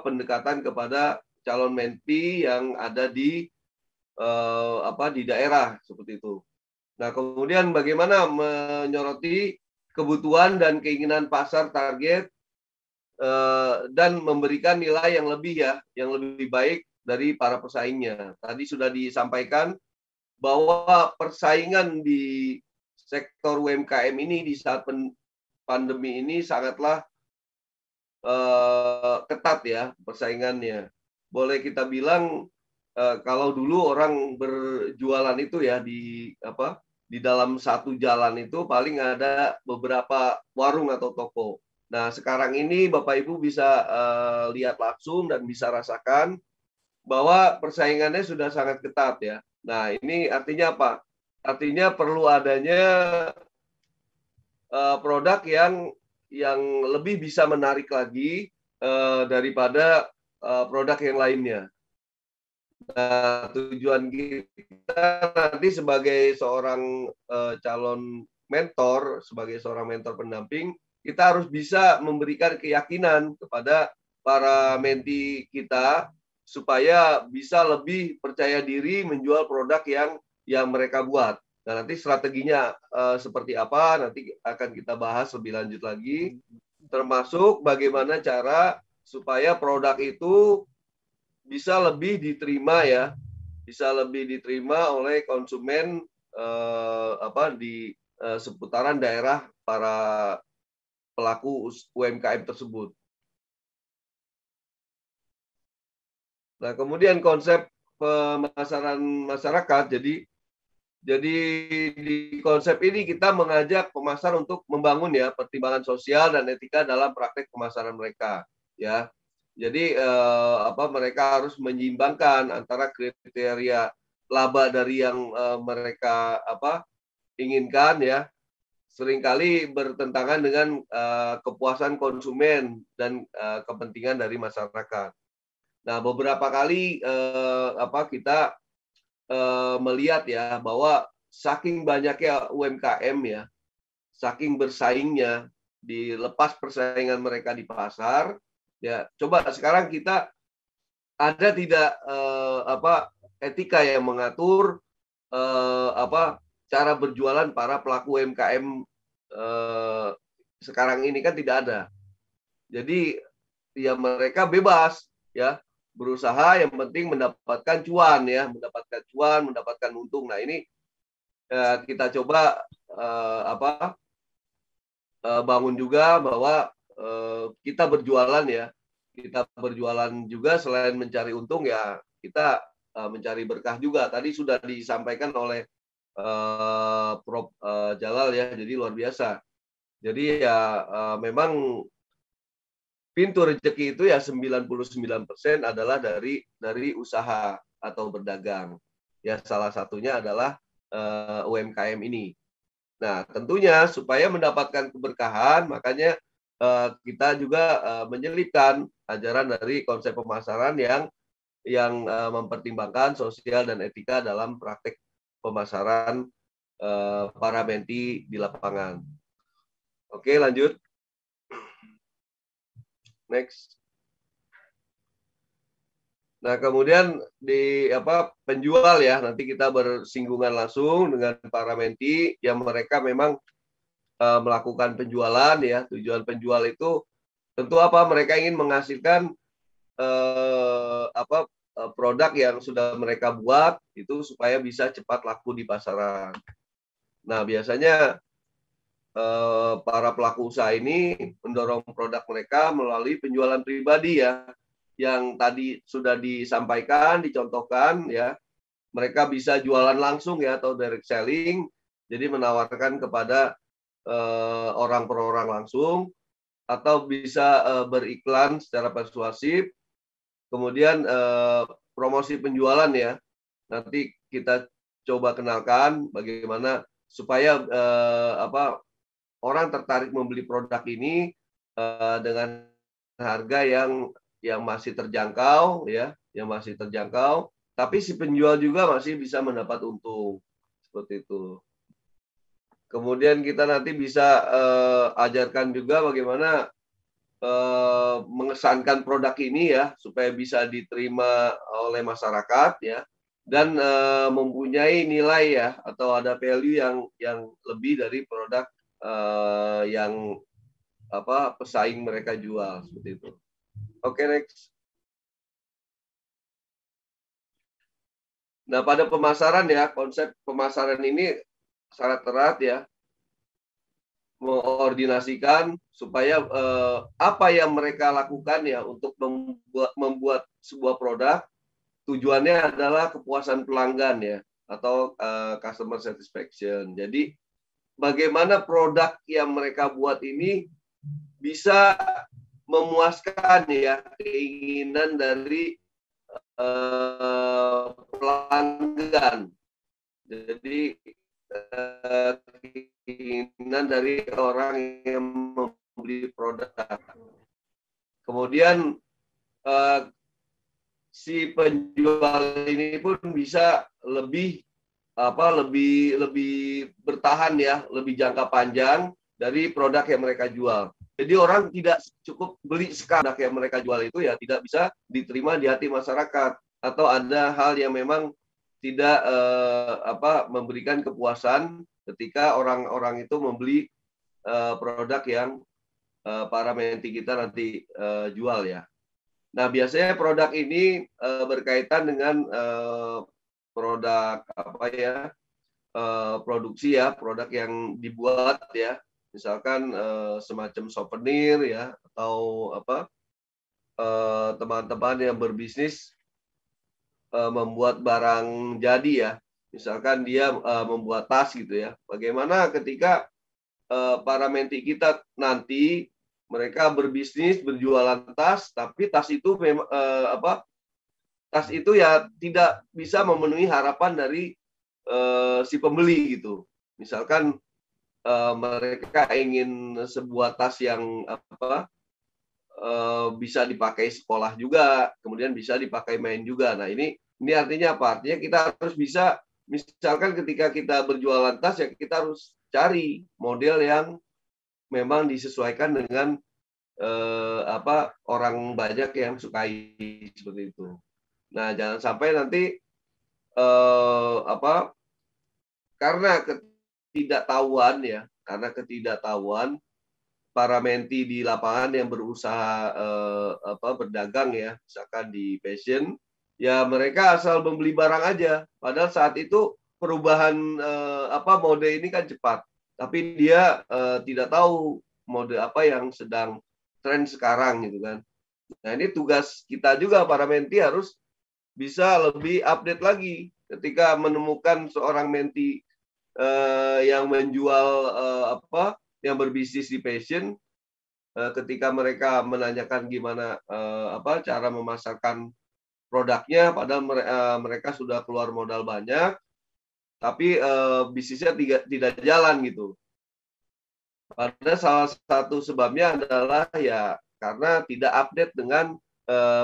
pendekatan kepada calon menti yang ada di daerah seperti itu. Nah, kemudian bagaimana menyoroti kebutuhan dan keinginan pasar target dan memberikan nilai yang lebih ya, yang lebih baik dari para pesaingnya. Tadi sudah disampaikan bahwa persaingan di sektor UMKM ini di saat pandemi ini sangatlah ketat ya persaingannya. Boleh kita bilang kalau dulu orang berjualan itu ya di dalam satu jalan itu paling ada beberapa warung atau toko. Nah, sekarang ini Bapak Ibu bisa lihat langsung dan bisa rasakan bahwa persaingannya sudah sangat ketat ya. Nah, ini artinya apa? Artinya perlu adanya produk yang lebih bisa menarik lagi daripada produk yang lainnya. Nah, tujuan kita nanti sebagai seorang calon mentor, sebagai seorang mentor pendamping, kita harus bisa memberikan keyakinan kepada para menti kita supaya bisa lebih percaya diri menjual produk yang mereka buat. Nah, nanti strateginya seperti apa nanti akan kita bahas lebih lanjut lagi, termasuk bagaimana cara supaya produk itu bisa lebih diterima ya, bisa lebih diterima oleh konsumen di seputaran daerah para pelaku UMKM tersebut. Nah, kemudian konsep pemasaran masyarakat. Jadi di konsep ini kita mengajak pemasar untuk membangun ya pertimbangan sosial dan etika dalam praktek pemasaran mereka ya. Jadi mereka harus menyeimbangkan antara kriteria laba dari yang mereka inginkan ya. Seringkali bertentangan dengan kepuasan konsumen dan kepentingan dari masyarakat. Nah, beberapa kali kita melihat ya bahwa saking banyaknya UMKM ya, saking bersaingnya, dilepas persaingan mereka di pasar, ya coba sekarang kita ada tidak etika yang mengatur cara berjualan para pelaku UMKM sekarang ini kan tidak ada. Jadi ya mereka bebas ya, berusaha yang penting mendapatkan cuan ya, mendapatkan untung. Nah, ini kita coba bangun juga bahwa kita berjualan ya. Kita berjualan juga selain mencari untung ya, kita mencari berkah juga. Tadi sudah disampaikan oleh Prof. Jalal ya, jadi luar biasa. Jadi ya memang pintu rezeki itu ya 99% adalah dari usaha atau berdagang. Ya salah satunya adalah UMKM ini. Nah, tentunya supaya mendapatkan keberkahan, makanya kita juga menyelipkan ajaran dari konsep pemasaran yang mempertimbangkan sosial dan etika dalam praktek pemasaran para menti di lapangan. Oke, lanjut. Next. Nah, kemudian di penjual ya, nanti kita bersinggungan langsung dengan para menti yang mereka memang melakukan penjualan ya. Tujuan penjual itu tentu mereka ingin menghasilkan produk yang sudah mereka buat itu supaya bisa cepat laku di pasaran. Nah, biasanya para pelaku usaha ini mendorong produk mereka melalui penjualan pribadi ya, yang tadi sudah disampaikan, dicontohkan ya. Mereka bisa jualan langsung ya atau direct selling, jadi menawarkan kepada orang per orang langsung, atau bisa beriklan secara persuasif. Kemudian promosi penjualan ya, nanti kita coba kenalkan bagaimana supaya orang tertarik membeli produk ini dengan harga yang masih terjangkau ya, yang masih terjangkau, tapi si penjual juga masih bisa mendapat untung seperti itu. Kemudian kita nanti bisa ajarkan juga bagaimana mengesankan produk ini ya supaya bisa diterima oleh masyarakat ya, dan mempunyai nilai ya atau ada value yang lebih dari produk yang pesaing mereka jual seperti itu. Oke, next. Nah, pada pemasaran ya, konsep pemasaran ini sangat erat ya, mengkoordinasikan supaya apa yang mereka lakukan ya untuk membuat sebuah produk, tujuannya adalah kepuasan pelanggan ya atau customer satisfaction. Jadi bagaimana produk yang mereka buat ini bisa memuaskan ya keinginan dari pelanggan. Jadi keinginan dari orang yang membeli produk. Kemudian si penjual ini pun bisa lebih bertahan ya, lebih jangka panjang dari produk yang mereka jual. Jadi orang tidak cukup beli sekali produk yang mereka jual itu ya tidak bisa diterima di hati masyarakat, atau ada hal yang memang tidak memberikan kepuasan ketika orang-orang itu membeli produk yang para menti kita nanti jual ya. Nah, biasanya produk ini berkaitan dengan produk produksi ya, produk yang dibuat ya, misalkan semacam souvenir ya, atau teman-teman yang berbisnis membuat barang jadi ya, misalkan dia membuat tas gitu ya. Bagaimana ketika para menti kita nanti mereka berbisnis berjualan tas, tapi tas itu tas itu ya tidak bisa memenuhi harapan dari si pembeli gitu. Misalkan mereka ingin sebuah tas yang bisa dipakai sekolah juga, kemudian bisa dipakai main juga. Nah, ini artinya apa? Artinya kita harus bisa, misalkan ketika kita berjualan tas ya kita harus cari model yang memang disesuaikan dengan orang banyak yang sukai seperti itu. Nah, jangan sampai nanti karena ketidaktahuan para menti di lapangan yang berusaha berdagang ya, misalkan di fashion, ya mereka asal membeli barang aja. Padahal saat itu perubahan mode ini kan cepat, tapi dia tidak tahu mode apa yang sedang tren sekarang gitu kan. Nah, ini tugas kita juga para menti harus bisa lebih update lagi ketika menemukan seorang menti yang menjual yang berbisnis di fashion, ketika mereka menanyakan gimana cara memasarkan produknya, padahal mereka sudah keluar modal banyak, tapi bisnisnya tidak jalan gitu. Padahal salah satu sebabnya adalah ya karena tidak update dengan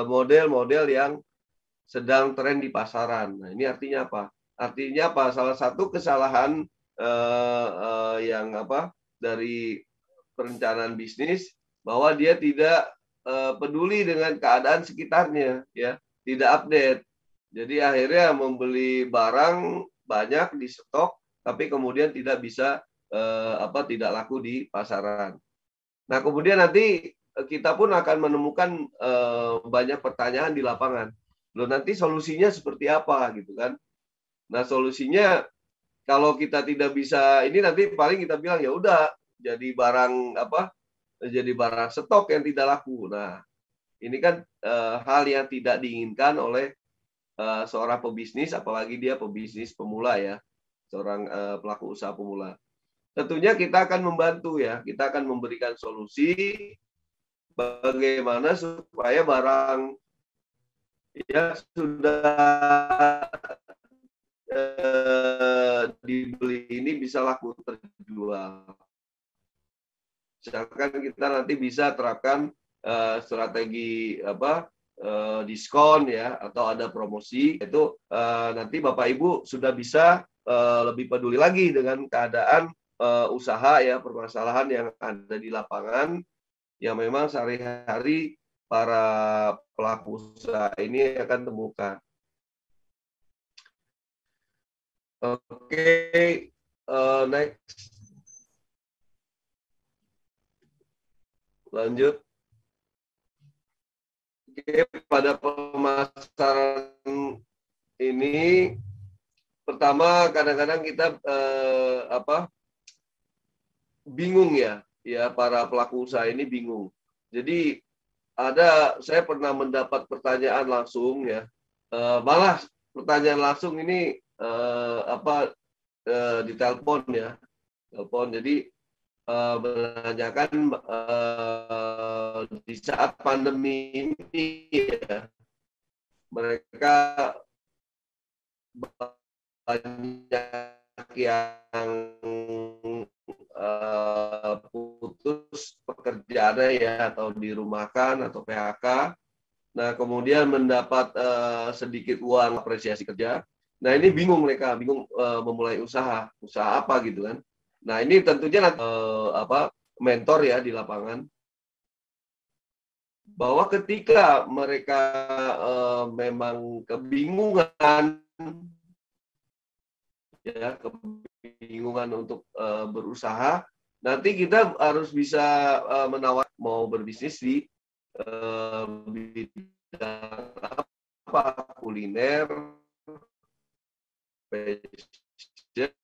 model-model yang sedang tren di pasaran. Nah, ini artinya apa? Artinya apa? Salah satu kesalahan yang dari perencanaan bisnis, bahwa dia tidak peduli dengan keadaan sekitarnya, ya, tidak update. Jadi akhirnya membeli barang banyak di stok, tapi kemudian tidak bisa tidak laku di pasaran. Nah, kemudian nanti kita pun akan menemukan banyak pertanyaan di lapangan. Loh, nanti solusinya seperti apa gitu kan? Nah, solusinya kalau kita tidak bisa ini, nanti paling kita bilang ya udah jadi barang jadi barang stok yang tidak laku. Nah, ini kan hal yang tidak diinginkan oleh seorang pebisnis, apalagi dia pebisnis pemula ya, seorang pelaku usaha pemula. Tentunya kita akan membantu ya, kita akan memberikan solusi bagaimana supaya barang ya sudah dibeli ini bisa laku terjual. Misalkan kita nanti bisa terapkan strategi diskon ya, atau ada promosi, itu nanti Bapak Ibu sudah bisa lebih peduli lagi dengan keadaan usaha ya, permasalahan yang ada di lapangan yang memang sehari-hari para pelaku usaha ini akan temukan. Oke, next. Lanjut. Oke, pada pemasaran ini, pertama kadang-kadang kita bingung ya, para pelaku usaha ini bingung. Jadi saya pernah mendapat pertanyaan langsung ya, malah pertanyaan langsung ini di telepon ya, jadi menanyakan di saat pandemi ini ya, mereka banyak yang putus pekerjaannya ya, atau dirumahkan atau PHK. Nah, kemudian mendapat sedikit uang apresiasi kerja. Nah, ini bingung mereka, bingung memulai usaha apa gitu kan. Nah, ini tentunya mentor ya di lapangan, bahwa ketika mereka memang kebingungan untuk berusaha, nanti kita harus bisa menawar mau berbisnis di bidang apa, kuliner, fashion,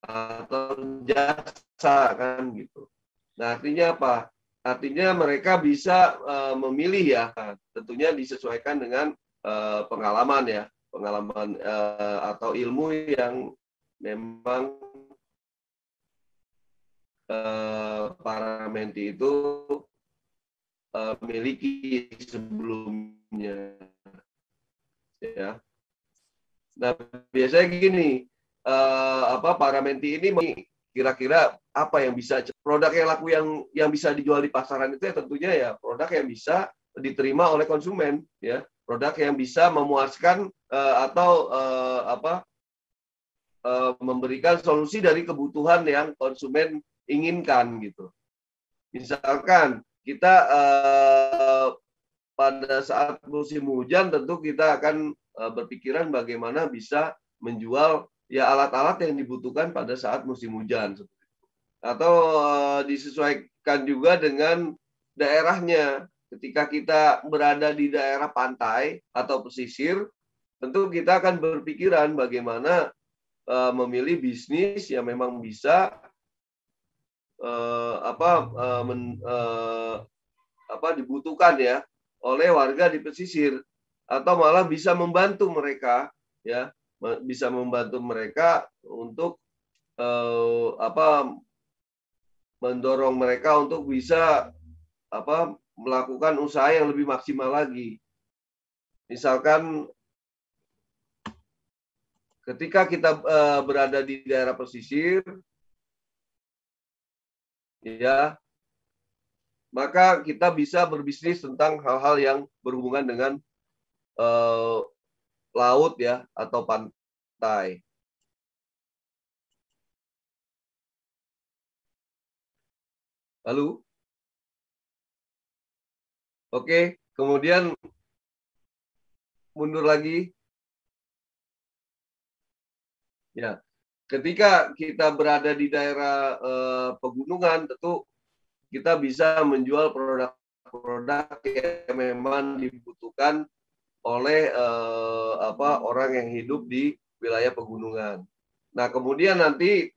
atau jasa kan gitu. Nah, artinya apa? Artinya mereka bisa memilih ya, tentunya disesuaikan dengan pengalaman ya, pengalaman atau ilmu yang memang para menti itu miliki sebelumnya, ya. Nah, biasanya gini, para menti ini kira-kira apa yang bisa produk yang laku yang bisa dijual di pasaran itu ya tentunya ya produk yang bisa diterima oleh konsumen, ya, produk yang bisa memuaskan atau memberikan solusi dari kebutuhan yang konsumen inginkan gitu. Misalkan kita pada saat musim hujan tentu kita akan berpikiran bagaimana bisa menjual ya alat-alat yang dibutuhkan pada saat musim hujan, atau disesuaikan juga dengan daerahnya. Ketika kita berada di daerah pantai atau pesisir, tentu kita akan berpikiran bagaimana memilih bisnis yang memang bisa dibutuhkan ya oleh warga di pesisir, atau malah bisa membantu mereka ya, bisa membantu mereka untuk mendorong mereka untuk bisa melakukan usaha yang lebih maksimal lagi. Misalkan ketika kita berada di daerah pesisir, ya, maka kita bisa berbisnis tentang hal-hal yang berhubungan dengan laut ya atau pantai. Lalu, oke, kemudian mundur lagi. Ya, ketika kita berada di daerah pegunungan, tentu kita bisa menjual produk-produk yang memang dibutuhkan oleh orang yang hidup di wilayah pegunungan. Nah, kemudian nanti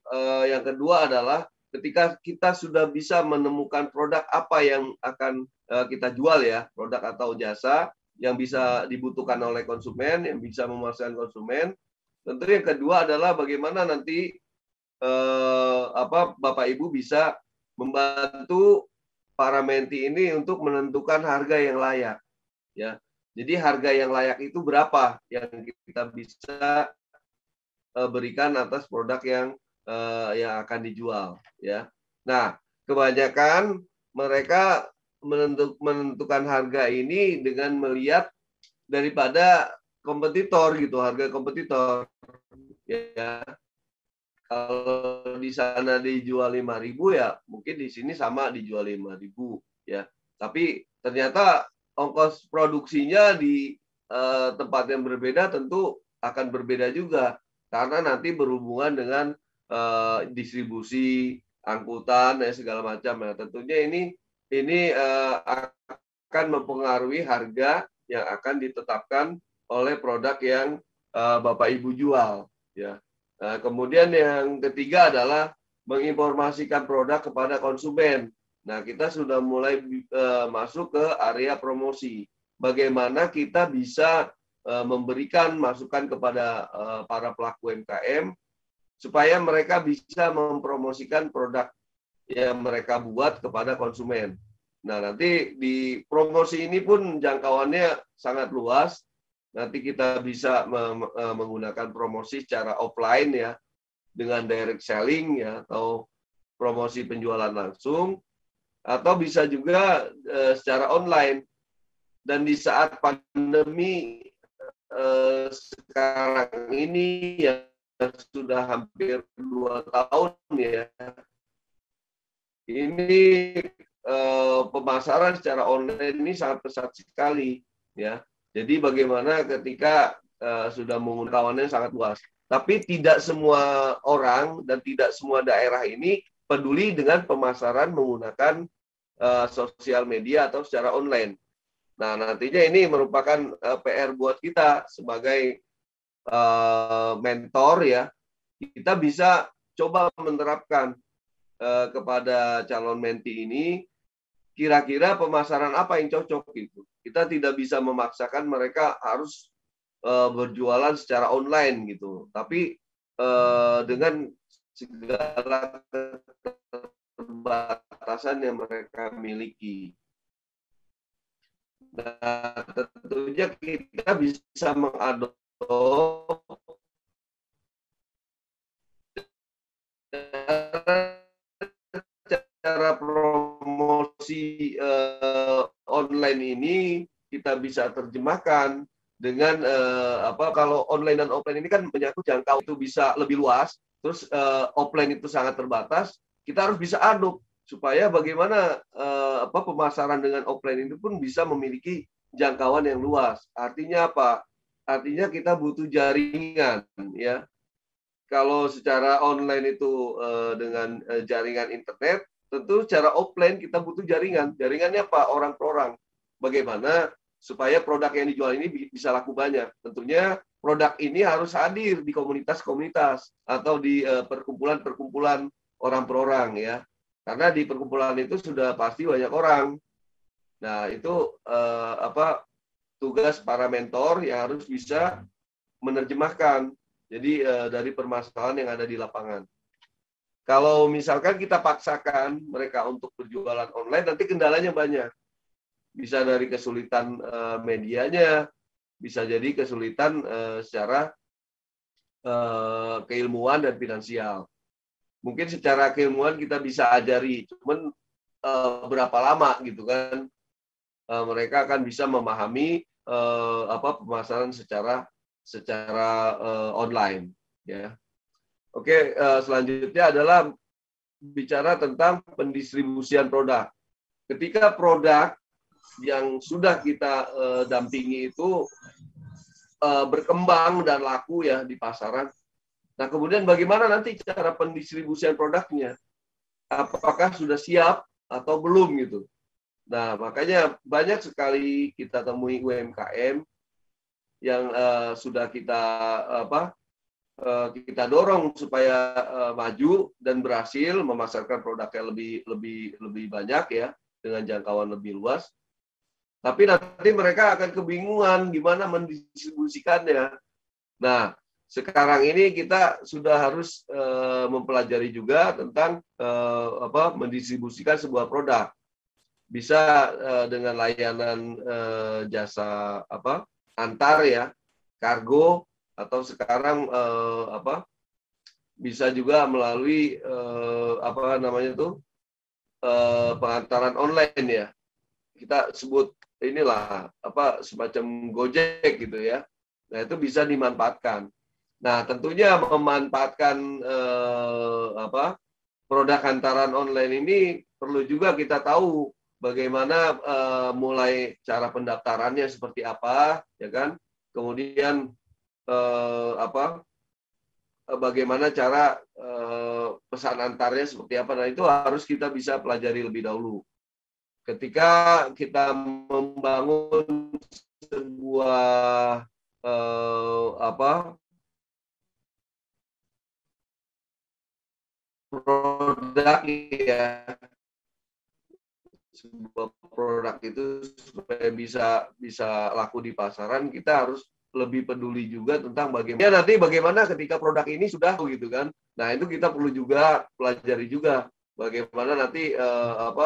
yang kedua adalah ketika kita sudah bisa menemukan produk apa yang akan kita jual ya, produk atau jasa yang bisa dibutuhkan oleh konsumen, yang bisa memuaskan konsumen. Tentu yang kedua adalah bagaimana nanti Bapak Ibu bisa membantu para menti ini untuk menentukan harga yang layak, ya. Jadi harga yang layak itu berapa yang kita bisa berikan atas produk yang akan dijual, ya. Nah, kebanyakan mereka menentukan harga ini dengan melihat daripada kompetitor gitu, harga kompetitor, ya. Kalau di sana dijual 5.000 ya mungkin di sini sama dijual 5.000 ya. Tapi ternyata ongkos produksinya di tempat yang berbeda tentu akan berbeda juga karena nanti berhubungan dengan distribusi, angkutan dan segala macam ya. Tentunya ini akan mempengaruhi harga yang akan ditetapkan oleh produk yang Bapak Ibu jual ya. Nah, kemudian yang ketiga adalah menginformasikan produk kepada konsumen. Nah, kita sudah mulai masuk ke area promosi. Bagaimana kita bisa memberikan masukan kepada para pelaku UMKM supaya mereka bisa mempromosikan produk yang mereka buat kepada konsumen. Nah, nanti di promosi ini pun jangkauannya sangat luas. Nanti kita bisa menggunakan promosi secara offline ya, dengan direct selling ya, atau promosi penjualan langsung, atau bisa juga secara online. Dan di saat pandemi sekarang ini yang sudah hampir 2 tahun ya, ini pemasaran secara online ini sangat pesat sekali ya. Jadi bagaimana ketika sudah menggunakan kawannya sangat luas. Tapi tidak semua orang dan tidak semua daerah ini peduli dengan pemasaran menggunakan sosial media atau secara online. Nah, nantinya ini merupakan PR buat kita sebagai mentor ya. Kita bisa coba menerapkan kepada calon menti ini kira-kira pemasaran apa yang cocok gitu. Kita tidak bisa memaksakan mereka harus berjualan secara online gitu. Tapi dengan segala keterbatasan yang mereka miliki. Nah, tentunya kita bisa mengadopsi cara promosi online ini kita bisa terjemahkan dengan kalau online dan offline ini kan menyangkut jangkau itu bisa lebih luas, terus offline itu sangat terbatas, kita harus bisa aduk supaya bagaimana pemasaran dengan offline itu pun bisa memiliki jangkauan yang luas. Artinya apa? Artinya kita butuh jaringan ya. Kalau secara online itu dengan jaringan internet, tentu secara offline kita butuh jaringan. Jaringannya apa? Orang per orang. Bagaimana supaya produk yang dijual ini bisa laku banyak. Tentunya produk ini harus hadir di komunitas-komunitas atau di perkumpulan-perkumpulan orang per orang ya. Karena di perkumpulan itu sudah pasti banyak orang. Nah, itu tugas para mentor yang harus bisa menerjemahkan. Jadi dari permasalahan yang ada di lapangan. Kalau misalkan kita paksakan mereka untuk berjualan online, nanti kendalanya banyak. Bisa dari kesulitan medianya, bisa jadi kesulitan secara keilmuan dan finansial. Mungkin secara keilmuan kita bisa ajari, cuman berapa lama gitu kan? Mereka akan bisa memahami pemasaran secara online ya. Oke, selanjutnya adalah bicara tentang pendistribusian produk. Ketika produk yang sudah kita dampingi itu berkembang dan laku ya di pasaran. Nah, kemudian bagaimana nanti cara pendistribusian produknya? Apakah sudah siap atau belum gitu? Nah, makanya banyak sekali kita temui UMKM yang sudah kita dorong supaya maju dan berhasil memasarkan produknya lebih banyak ya dengan jangkauan lebih luas. Tapi nanti mereka akan kebingungan gimana mendistribusikannya. Nah, sekarang ini kita sudah harus mempelajari juga tentang mendistribusikan sebuah produk. Bisa dengan layanan jasa antar ya, kargo, atau sekarang bisa juga melalui pengantaran online ya. Kita sebut inilah semacam Gojek gitu ya. Nah, itu bisa dimanfaatkan. Nah, tentunya memanfaatkan produk hantaran online ini perlu juga kita tahu bagaimana mulai cara pendaftarannya seperti apa, ya kan? Kemudian bagaimana cara pesan antarnya seperti apa. Nah, itu harus kita bisa pelajari lebih dahulu. Ketika kita membangun sebuah produk ya, sebuah produk itu supaya bisa laku di pasaran, kita harus lebih peduli juga tentang bagaimana ketika produk ini sudah gitu kan. Nah, itu kita perlu juga pelajari juga bagaimana nanti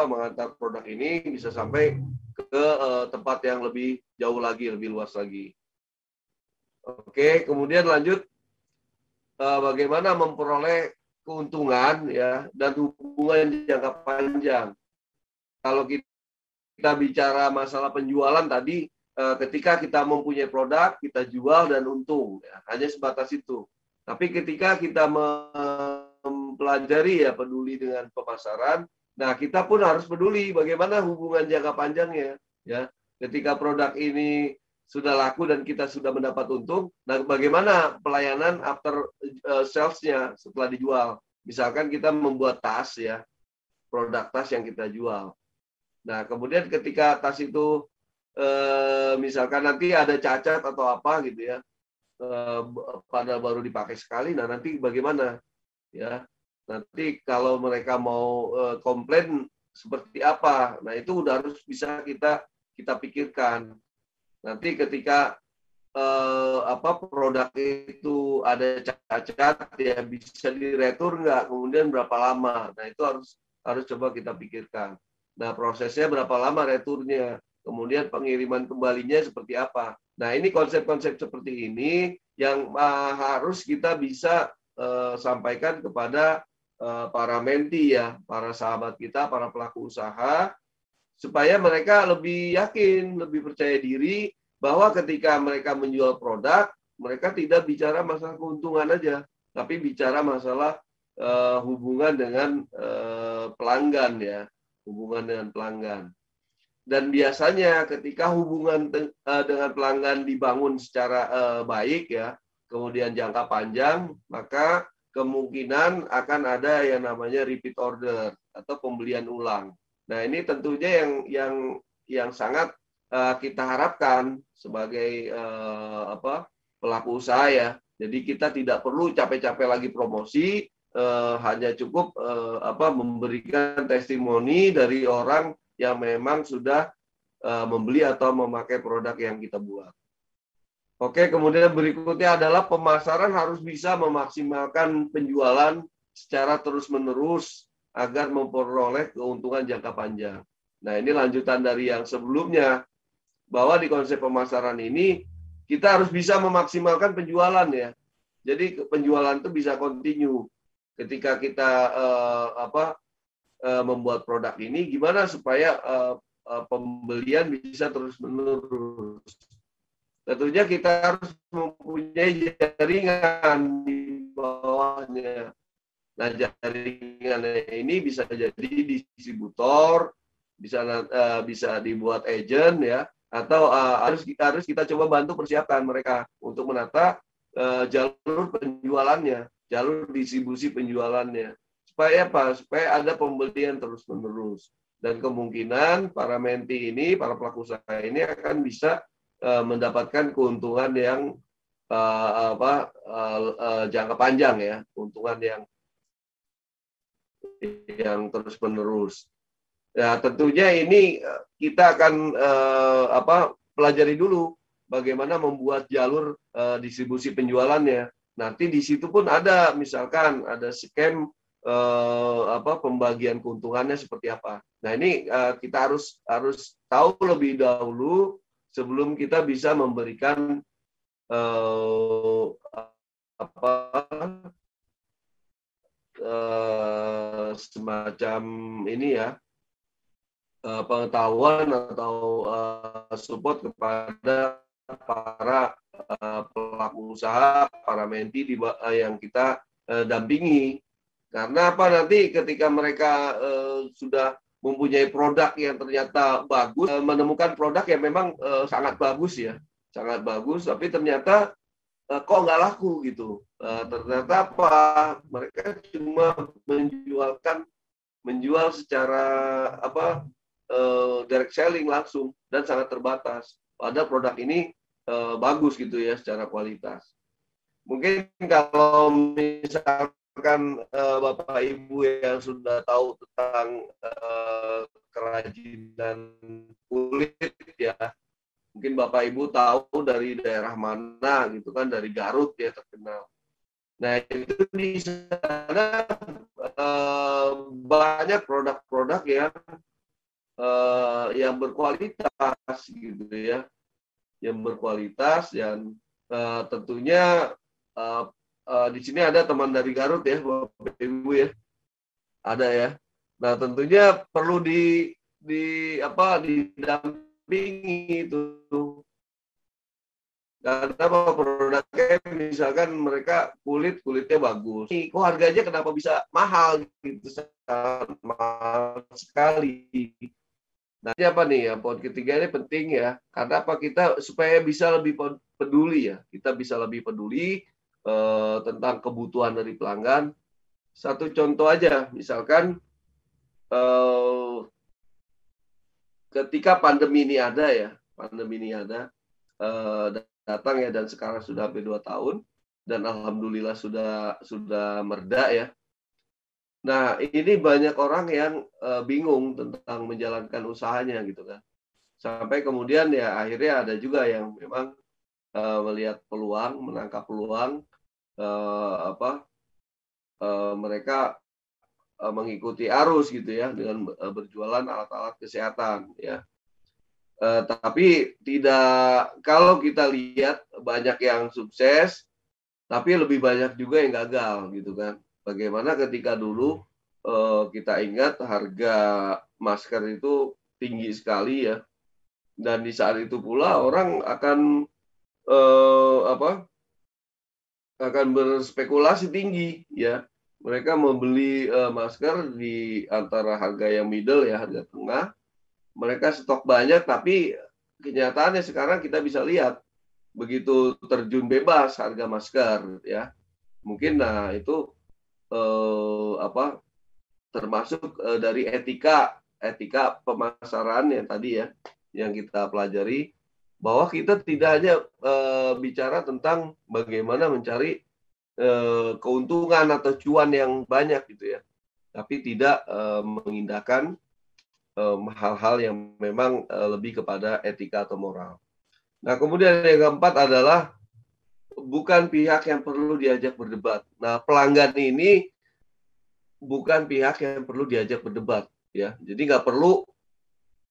mengantar produk ini bisa sampai ke tempat yang lebih jauh lagi, lebih luas lagi. Oke, kemudian lanjut bagaimana memperoleh keuntungan ya dan hubungan jangka panjang. Kalau kita bicara masalah penjualan tadi, ketika kita mempunyai produk, kita jual dan untung. Ya, hanya sebatas itu. Tapi ketika kita mempelajari ya peduli dengan pemasaran, nah kita pun harus peduli bagaimana hubungan jangka panjangnya ya. Ketika produk ini sudah laku dan kita sudah mendapat untung, nah bagaimana pelayanan after sales-nya setelah dijual. Misalkan kita membuat tas ya, produk tas yang kita jual. Nah, kemudian ketika tas itu misalkan nanti ada cacat atau apa gitu ya, pada baru dipakai sekali, nah nanti bagaimana ya? Nanti kalau mereka mau komplain seperti apa? Nah, itu udah harus bisa kita pikirkan. Nanti ketika produk itu ada cacat ya bisa diretur nggak? Kemudian berapa lama? Nah, itu harus coba kita pikirkan. Nah, prosesnya berapa lama returnya? Kemudian pengiriman kembalinya seperti apa? Nah, ini konsep-konsep seperti ini yang harus kita bisa sampaikan kepada para menti ya, para sahabat kita, para pelaku usaha, supaya mereka lebih yakin, lebih percaya diri bahwa ketika mereka menjual produk, mereka tidak bicara masalah keuntungan aja, tapi bicara masalah hubungan dengan pelanggan ya, hubungan dengan pelanggan. Dan biasanya ketika hubungan dengan pelanggan dibangun secara baik ya, kemudian jangka panjang, maka kemungkinan akan ada yang namanya repeat order atau pembelian ulang. Nah, ini tentunya yang sangat kita harapkan sebagai pelaku usaha ya. Jadi kita tidak perlu capek-capek lagi promosi, hanya cukup memberikan testimoni dari orang yang memang sudah membeli atau memakai produk yang kita buat. Oke, kemudian berikutnya adalah pemasaran harus bisa memaksimalkan penjualan secara terus-menerus agar memperoleh keuntungan jangka panjang. Nah, ini lanjutan dari yang sebelumnya, bahwa di konsep pemasaran ini kita harus bisa memaksimalkan penjualan ya. Jadi penjualan itu bisa continue. Ketika kita membuat produk ini, gimana supaya pembelian bisa terus-menerus. Tentunya kita harus mempunyai jaringan di bawahnya. Nah, jaringan ini bisa jadi distributor, bisa dibuat agent ya, atau harus kita coba bantu persiapkan mereka untuk menata jalur penjualannya, jalur distribusi penjualannya. Supaya apa? Supaya ada pembelian terus-menerus. Dan kemungkinan para menti ini, para pelaku usaha ini akan bisa mendapatkan keuntungan yang jangka panjang ya, keuntungan yang terus-menerus. Ya, tentunya ini kita akan pelajari dulu bagaimana membuat jalur distribusi penjualannya. Nanti di situ pun ada misalkan ada skema pembagian keuntungannya seperti apa. Nah, ini kita harus tahu lebih dahulu sebelum kita bisa memberikan semacam ini ya, pengetahuan atau support kepada para pelaku usaha, para menti yang kita dampingi. Karena apa, nanti ketika mereka sudah mempunyai produk yang ternyata bagus, menemukan produk yang memang sangat bagus ya, sangat bagus, tapi ternyata kok nggak laku gitu. Ternyata apa? Mereka cuma menjual secara direct selling langsung dan sangat terbatas. Padahal produk ini bagus gitu ya secara kualitas. Mungkin kalau misalkan Bapak Ibu yang sudah tahu tentang kerajinan kulit ya, mungkin Bapak Ibu tahu dari daerah mana gitu kan, dari Garut ya terkenal. Nah, itu di sana banyak produk-produk yang berkualitas gitu ya, yang berkualitas, dan tentunya di sini ada teman dari Garut ya, Bapak Ibu ya, ada ya. Nah, tentunya perlu didampingi itu Karena apa, produknya misalkan mereka kulitnya bagus. Kok harganya kenapa bisa mahal gitu, sangat mahal sekali. Nah, ini apa nih ya, poin ketiga ini penting ya. Karena apa, kita supaya bisa lebih peduli ya. Kita bisa lebih peduli tentang kebutuhan dari pelanggan. Satu contoh aja, misalkan ketika pandemi ini ada ya, datang ya, dan sekarang sudah hampir 2 tahun, dan alhamdulillah sudah mereda ya. Nah, ini banyak orang yang bingung tentang menjalankan usahanya gitu kan. Sampai kemudian ya akhirnya ada juga yang memang melihat peluang, menangkap peluang, mereka mengikuti arus gitu ya, dengan berjualan alat-alat kesehatan ya. Tapi tidak, kalau kita lihat banyak yang sukses, tapi lebih banyak juga yang gagal gitu kan. Bagaimana ketika dulu kita ingat harga masker itu tinggi sekali ya, dan di saat itu pula orang akan akan berspekulasi tinggi ya. Mereka membeli masker di antara harga yang middle ya, harga tengah. Mereka stok banyak, tapi kenyataannya sekarang kita bisa lihat begitu terjun bebas harga masker ya. Mungkin nah itu termasuk dari etika pemasaran yang tadi ya, yang kita pelajari, bahwa kita tidak hanya bicara tentang bagaimana mencari keuntungan atau cuan yang banyak gitu ya, tapi tidak mengindahkan hal-hal yang memang lebih kepada etika atau moral. Nah, kemudian yang keempat adalah bukan pihak yang perlu diajak berdebat. Nah, pelanggan ini bukan pihak yang perlu diajak berdebat ya. Jadi nggak perlu,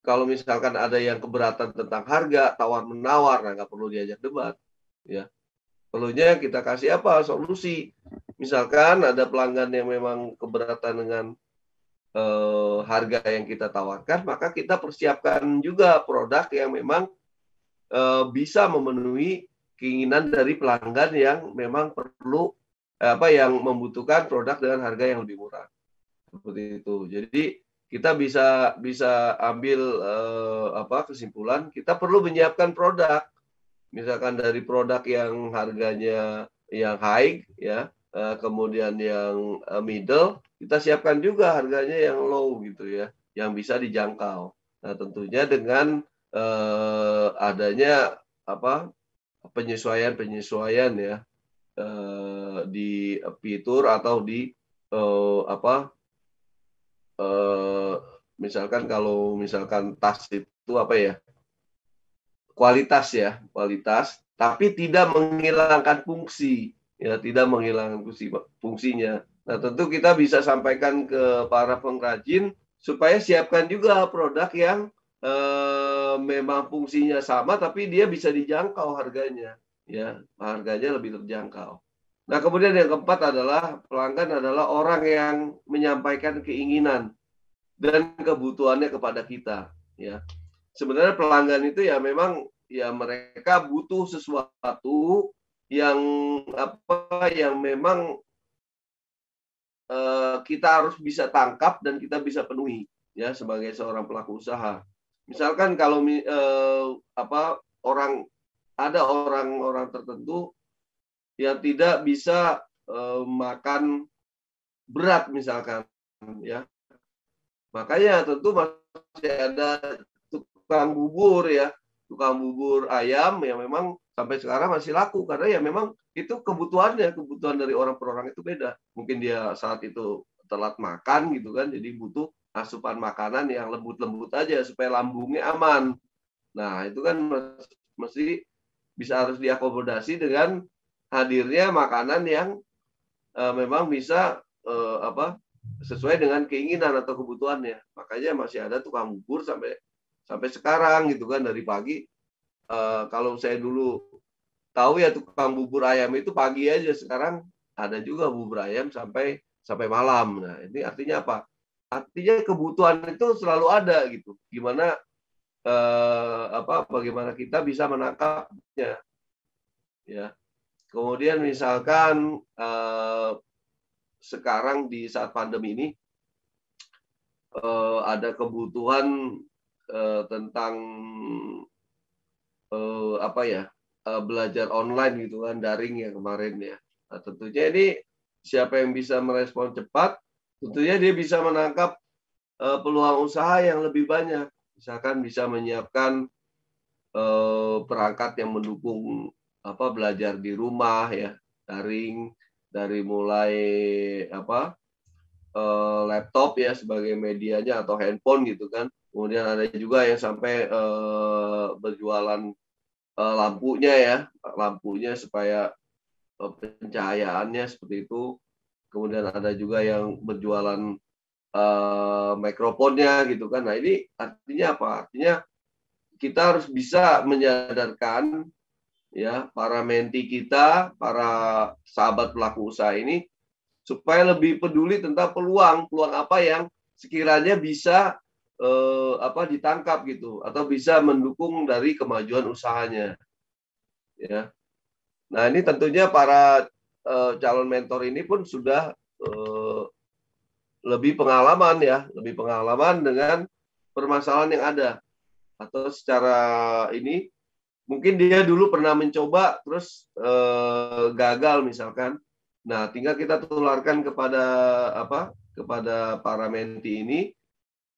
kalau misalkan ada yang keberatan tentang harga, tawar-menawar, nah nggak perlu diajak debat ya. Perlunya kita kasih apa? Solusi. Misalkan ada pelanggan yang memang keberatan dengan harga yang kita tawarkan, maka kita persiapkan juga produk yang memang bisa memenuhi keinginan dari pelanggan yang memang perlu yang membutuhkan produk dengan harga yang lebih murah. Seperti itu. Jadi kita bisa ambil kesimpulan, kita perlu menyiapkan produk. Misalkan dari produk yang harganya yang high ya, kemudian yang middle, kita siapkan juga harganya yang low gitu ya, yang bisa dijangkau. Nah, tentunya dengan adanya penyesuaian ya di fitur atau di misalkan kalau misalkan tas itu kualitas, tapi tidak menghilangkan fungsi. Ya, tidak menghilangkan fungsinya. Nah, tentu kita bisa sampaikan ke para pengrajin supaya siapkan juga produk yang memang fungsinya sama, tapi dia bisa dijangkau harganya. Ya, harganya lebih terjangkau. Nah, kemudian yang keempat adalah pelanggan adalah orang yang menyampaikan keinginan dan kebutuhannya kepada kita. Ya, sebenarnya pelanggan itu ya memang ya mereka butuh sesuatu yang memang kita harus bisa tangkap dan kita bisa penuhi ya sebagai seorang pelaku usaha. Misalkan kalau orang tertentu yang tidak bisa makan berat misalkan ya, makanya tentu masih ada tukang bubur ayam yang memang sampai sekarang masih laku, karena ya memang itu kebutuhan dari orang per orang itu beda. Mungkin dia saat itu telat makan gitu kan, jadi butuh asupan makanan yang lembut-lembut aja supaya lambungnya aman. Nah, itu kan mesti harus diakomodasi dengan hadirnya makanan yang memang bisa sesuai dengan keinginan atau kebutuhannya. Makanya masih ada tukang bubur sampai sekarang gitu kan, dari pagi. Kalau saya dulu tahu ya tukang bubur ayam itu pagi aja, sekarang ada juga bubur ayam sampai malam. Nah, ini artinya apa? Artinya kebutuhan itu selalu ada gitu. Bagaimana kita bisa menangkapnya. ya. Kemudian misalkan sekarang di saat pandemi ini ada kebutuhan tentang belajar online gitu kan, daring ya kemarin ya. Nah, tentunya ini siapa yang bisa merespon cepat, tentunya dia bisa menangkap peluang usaha yang lebih banyak. Misalkan bisa menyiapkan perangkat yang mendukung belajar di rumah ya, daring, dari mulai laptop ya sebagai medianya atau handphone gitu kan. Kemudian ada juga yang sampai berjualan lampunya supaya pencahayaannya seperti itu. Kemudian ada juga yang berjualan mikrofonnya gitu kan. Nah ini artinya apa? Artinya kita harus bisa menyadarkan ya para menti kita, para sahabat pelaku usaha ini supaya lebih peduli tentang peluang apa yang sekiranya bisa ditangkap gitu atau bisa mendukung dari kemajuan usahanya. Ya. Nah, ini tentunya para calon mentor ini pun sudah lebih pengalaman dengan permasalahan yang ada. Atau secara ini mungkin dia dulu pernah mencoba terus gagal misalkan. Nah, tinggal kita tularkan kepada para menti ini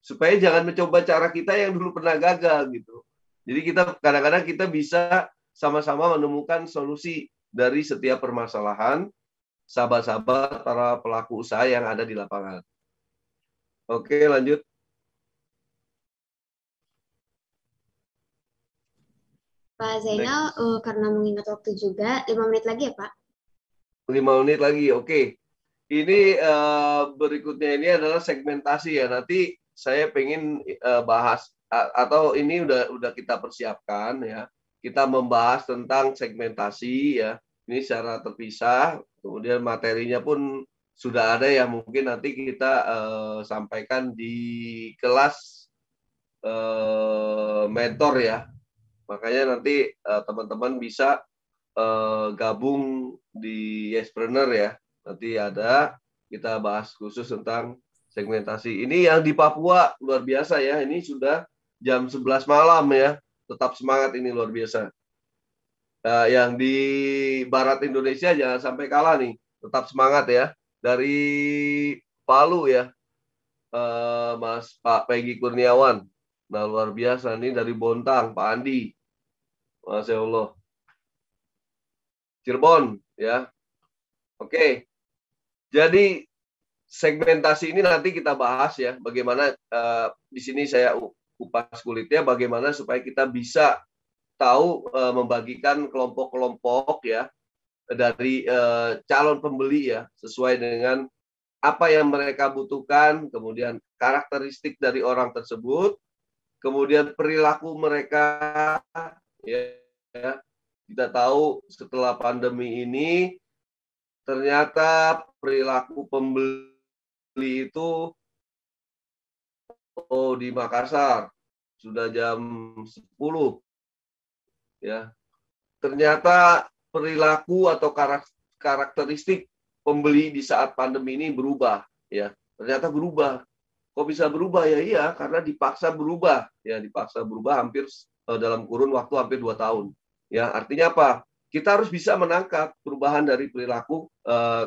supaya jangan mencoba cara kita yang dulu pernah gagal gitu. Jadi kita kadang-kadang kita bisa sama-sama menemukan solusi dari setiap permasalahan sahabat-sahabat para pelaku usaha yang ada di lapangan. Oke, lanjut. Pak Zainal, karena mengingat waktu juga, 5 menit lagi ya Pak? 5 menit lagi, oke. Ini berikutnya ini adalah segmentasi ya. Nanti saya pengen bahas atau ini udah kita persiapkan ya. Kita membahas tentang segmentasi ya. Ini secara terpisah. Kemudian materinya pun sudah ada yang mungkin nanti kita sampaikan di kelas mentor ya. Makanya nanti teman-teman bisa gabung di Yespreneur ya. Nanti ada kita bahas khusus tentang segmentasi. Ini yang di Papua luar biasa ya. Ini sudah jam 11 malam ya. Tetap semangat, ini luar biasa. Yang di barat Indonesia jangan sampai kalah nih. Tetap semangat ya. Dari Palu ya. Pak Peggy Kurniawan. Nah, luar biasa nih dari Bontang, Pak Andi. Masya Allah. Cirebon ya. Oke. Jadi segmentasi ini nanti kita bahas ya, bagaimana di sini saya kupas kulitnya bagaimana supaya kita bisa tahu membagikan kelompok-kelompok ya dari calon pembeli ya, sesuai dengan apa yang mereka butuhkan, kemudian karakteristik dari orang tersebut, kemudian perilaku mereka ya. Kita tahu setelah pandemi ini ternyata perilaku pembeli itu di Makassar sudah jam 10 ya. Ternyata perilaku atau karakteristik pembeli di saat pandemi ini berubah ya. Ternyata berubah. Kok bisa berubah ya? Iya, karena dipaksa berubah ya, dipaksa berubah hampir dalam kurun waktu hampir 2 tahun. Ya, artinya apa? Kita harus bisa menangkap perubahan dari perilaku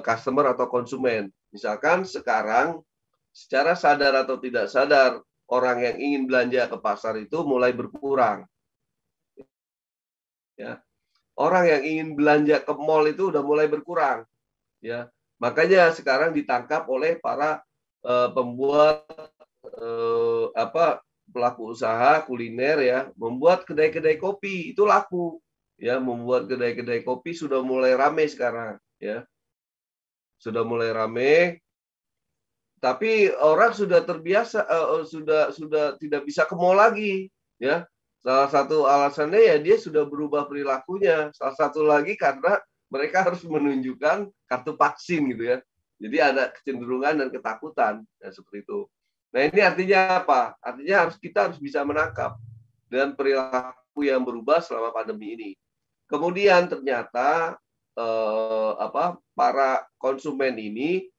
customer atau konsumen. Misalkan sekarang secara sadar atau tidak sadar orang yang ingin belanja ke pasar itu mulai berkurang. Ya. Orang yang ingin belanja ke mall itu udah mulai berkurang. Ya. Makanya sekarang ditangkap oleh para pembuat pelaku usaha kuliner ya, membuat kedai-kedai kopi itu laku. Ya, membuat kedai-kedai kopi sudah mulai ramai sekarang ya. Sudah mulai ramai. Tapi orang sudah terbiasa sudah tidak bisa ke mall lagi ya. Salah satu alasannya ya dia sudah berubah perilakunya. Salah satu lagi karena mereka harus menunjukkan kartu vaksin gitu ya. Jadi ada kecenderungan dan ketakutan ya, seperti itu. Nah, ini artinya apa? Artinya kita harus bisa menangkap dengan perilaku yang berubah selama pandemi ini. Kemudian ternyata para konsumen ini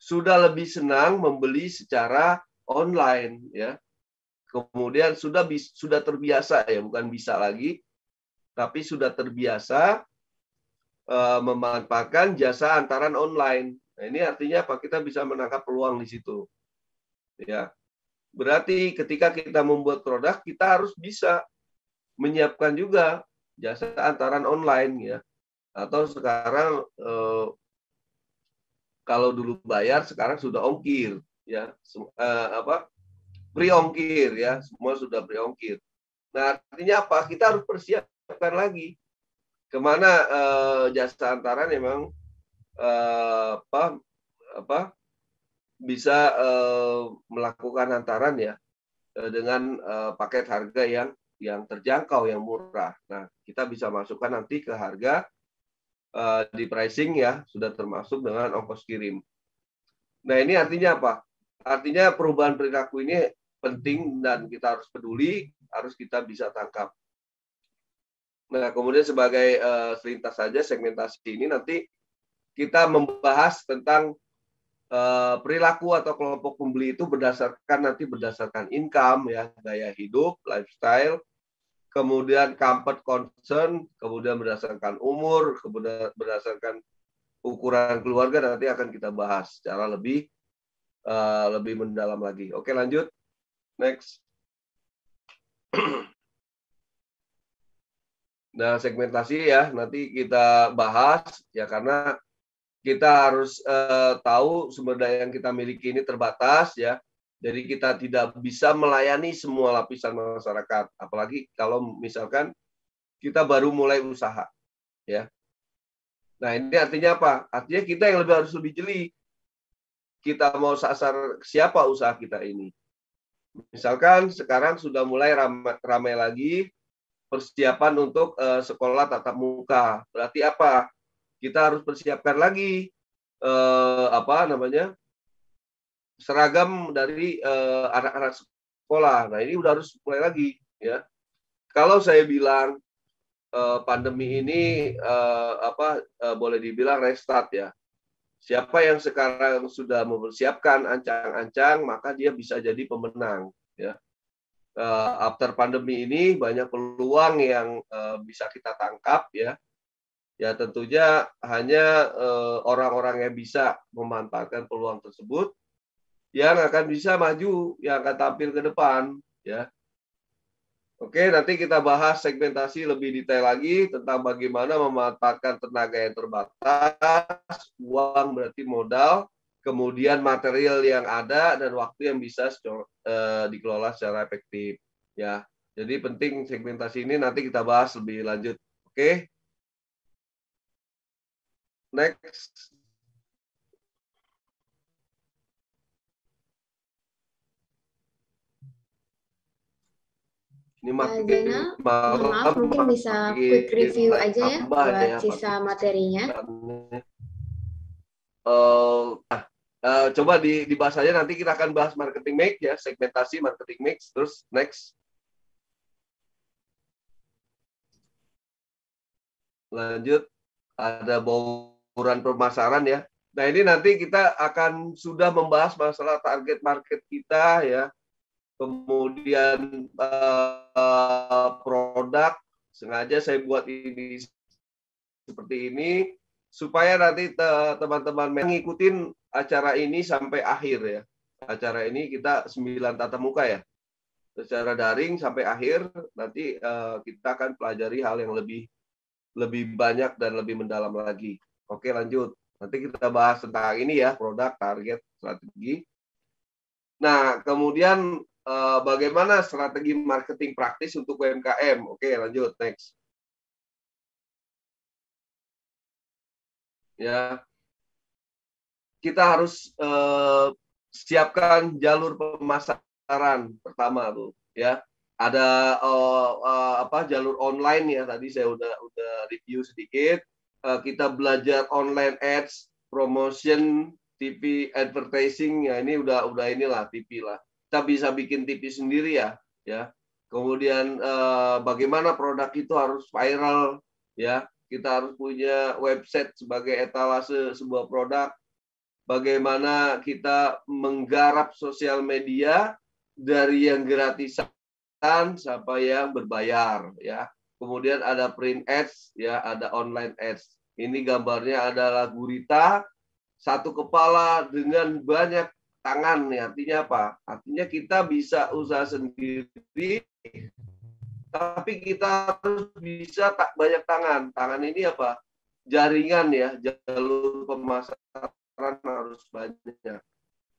sudah lebih senang membeli secara online, ya. Kemudian sudah terbiasa, ya, bukan bisa lagi, tapi sudah terbiasa memanfaatkan jasa antaran online. Nah, ini artinya apa? Kita bisa menangkap peluang di situ. Ya. Berarti ketika kita membuat produk, kita harus bisa menyiapkan juga jasa antaran online, ya. Atau sekarang kalau dulu bayar, sekarang sudah ongkir, ya. Pre-ongkir, ya. Semua sudah pre-ongkir. Nah, artinya apa? Kita harus persiapkan lagi kemana jasa antaran memang bisa melakukan antaran, ya, dengan paket harga yang terjangkau, yang murah. Nah, kita bisa masukkan nanti ke harga di pricing, ya, sudah termasuk dengan ongkos kirim. Nah, ini artinya apa? Artinya perubahan perilaku ini penting dan kita harus peduli, harus kita bisa tangkap. Nah, kemudian sebagai selintas saja segmentasi ini nanti kita membahas tentang perilaku atau kelompok pembeli itu berdasarkan income, ya, gaya hidup, lifestyle, kemudian comfort concern, kemudian berdasarkan umur, kemudian berdasarkan ukuran keluarga, nanti akan kita bahas secara lebih mendalam lagi. Oke, lanjut. Next. Nah, segmentasi, ya, nanti kita bahas, ya, karena kita harus tahu sumber daya yang kita miliki ini terbatas, ya. Jadi kita tidak bisa melayani semua lapisan masyarakat, apalagi kalau misalkan kita baru mulai usaha, ya. Nah, ini artinya apa? Artinya kita yang harus lebih jeli. Kita mau sasar siapa usaha kita ini. Misalkan sekarang sudah mulai ramai lagi persiapan untuk sekolah tatap muka. Berarti apa? Kita harus persiapkan lagi seragam dari anak-anak sekolah. Nah, ini udah harus mulai lagi, ya. Kalau saya bilang pandemi ini boleh dibilang restart, ya. Siapa yang sekarang sudah mempersiapkan ancang-ancang, maka dia bisa jadi pemenang, ya. After pandemi ini banyak peluang yang bisa kita tangkap, ya. Ya, tentunya hanya orang-orang yang bisa memanfaatkan peluang tersebut yang akan bisa maju, yang akan tampil ke depan, ya. Oke, nanti kita bahas segmentasi lebih detail lagi tentang bagaimana memanfaatkan tenaga yang terbatas, uang berarti modal, kemudian material yang ada dan waktu yang bisa dikelola secara efektif, ya. Jadi penting segmentasi ini nanti kita bahas lebih lanjut. Oke. Next. Ini Zainal, maaf, mungkin bisa quick review aja, ya, buat sisa materinya. Coba dibahas aja, nanti kita akan bahas marketing mix, ya, segmentasi marketing mix. Terus next. Lanjut, ada bauran pemasaran, ya. Nah, ini nanti kita akan sudah membahas masalah target market kita, ya. Kemudian produk, sengaja saya buat ini seperti ini supaya nanti teman-teman mengikuti acara ini sampai akhir, ya. Acara ini kita 9 tatap muka, ya, secara daring sampai akhir. Nanti kita akan pelajari hal yang lebih banyak dan lebih mendalam lagi. Oke, lanjut. Nanti kita bahas tentang ini, ya, produk, target, strategi. Nah, kemudian bagaimana strategi marketing praktis untuk UMKM? Oke, lanjut, next. Ya, kita harus siapkan jalur pemasaran pertama, tuh, ya. Ada jalur online, ya, tadi saya udah review sedikit. Kita belajar online ads, promotion, TV advertising, ya, ini udah inilah TV lah. Kita bisa bikin TV sendiri, ya. Kemudian bagaimana produk itu harus viral, ya. Kita harus punya website sebagai etalase sebuah produk. Bagaimana kita menggarap sosial media dari yang gratisan sampai yang berbayar, ya. Kemudian ada print ads, ya, ada online ads. Ini gambarnya adalah gurita, satu kepala dengan banyak tangan, ya. Artinya apa? Artinya kita bisa usaha sendiri, tapi kita harus bisa banyak tangan. Tangan ini apa? Jaringan, ya, jalur pemasaran harus banyak.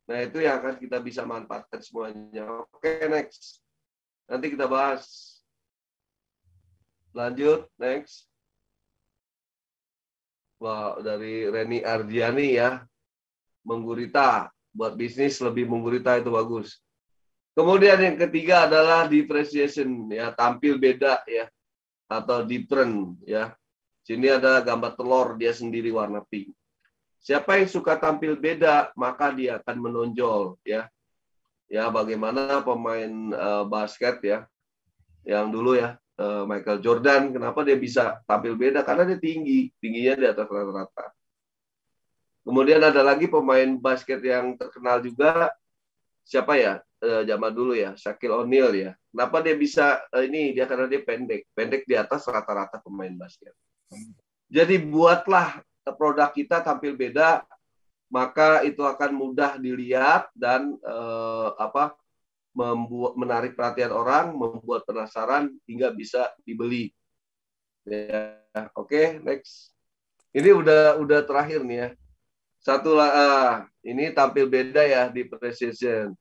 Nah, itu yang akan kita bisa manfaatkan semuanya. Oke, next. Nanti kita bahas. Lanjut, next. Wah, dari Reni Ardiani, ya. Menggurita. Buat bisnis lebih menggurita itu bagus. Kemudian yang ketiga adalah differentiation, ya, tampil beda, ya, atau different, ya. Sini ada gambar telur, dia sendiri warna pink. Siapa yang suka tampil beda, maka dia akan menonjol, ya. Ya, bagaimana pemain basket, ya, yang dulu, ya, Michael Jordan, kenapa dia bisa tampil beda? Karena dia tingginya di atas rata-rata. Kemudian ada lagi pemain basket yang terkenal juga, siapa ya? Zaman dulu, ya, Shaquille O'Neal, ya. Kenapa dia bisa karena dia pendek di atas rata-rata pemain basket. Jadi buatlah produk kita tampil beda, maka itu akan mudah dilihat dan menarik perhatian orang, membuat penasaran hingga bisa dibeli. Ya, oke, next. Ini udah terakhir nih, ya. Ini tampil beda, ya, di precision.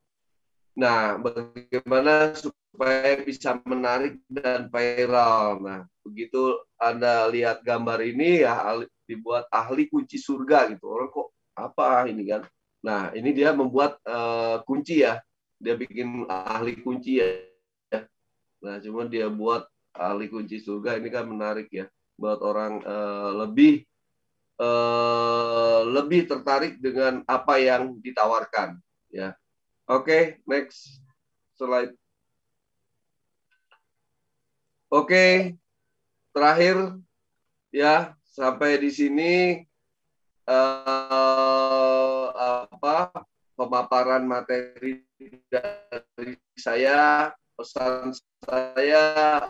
Nah, bagaimana supaya bisa menarik dan viral. Nah, begitu Anda lihat gambar ini, ya, dibuat ahli kunci surga gitu. Orang kok apa ini kan? Nah, ini dia membuat kunci, ya. Dia bikin ahli kunci, ya. Nah, cuma dia buat ahli kunci surga, ini kan menarik, ya. Buat orang lebih tertarik dengan apa yang ditawarkan, ya. Oke, next slide. Oke, terakhir, ya, sampai di sini pemaparan materi dari saya. Pesan saya,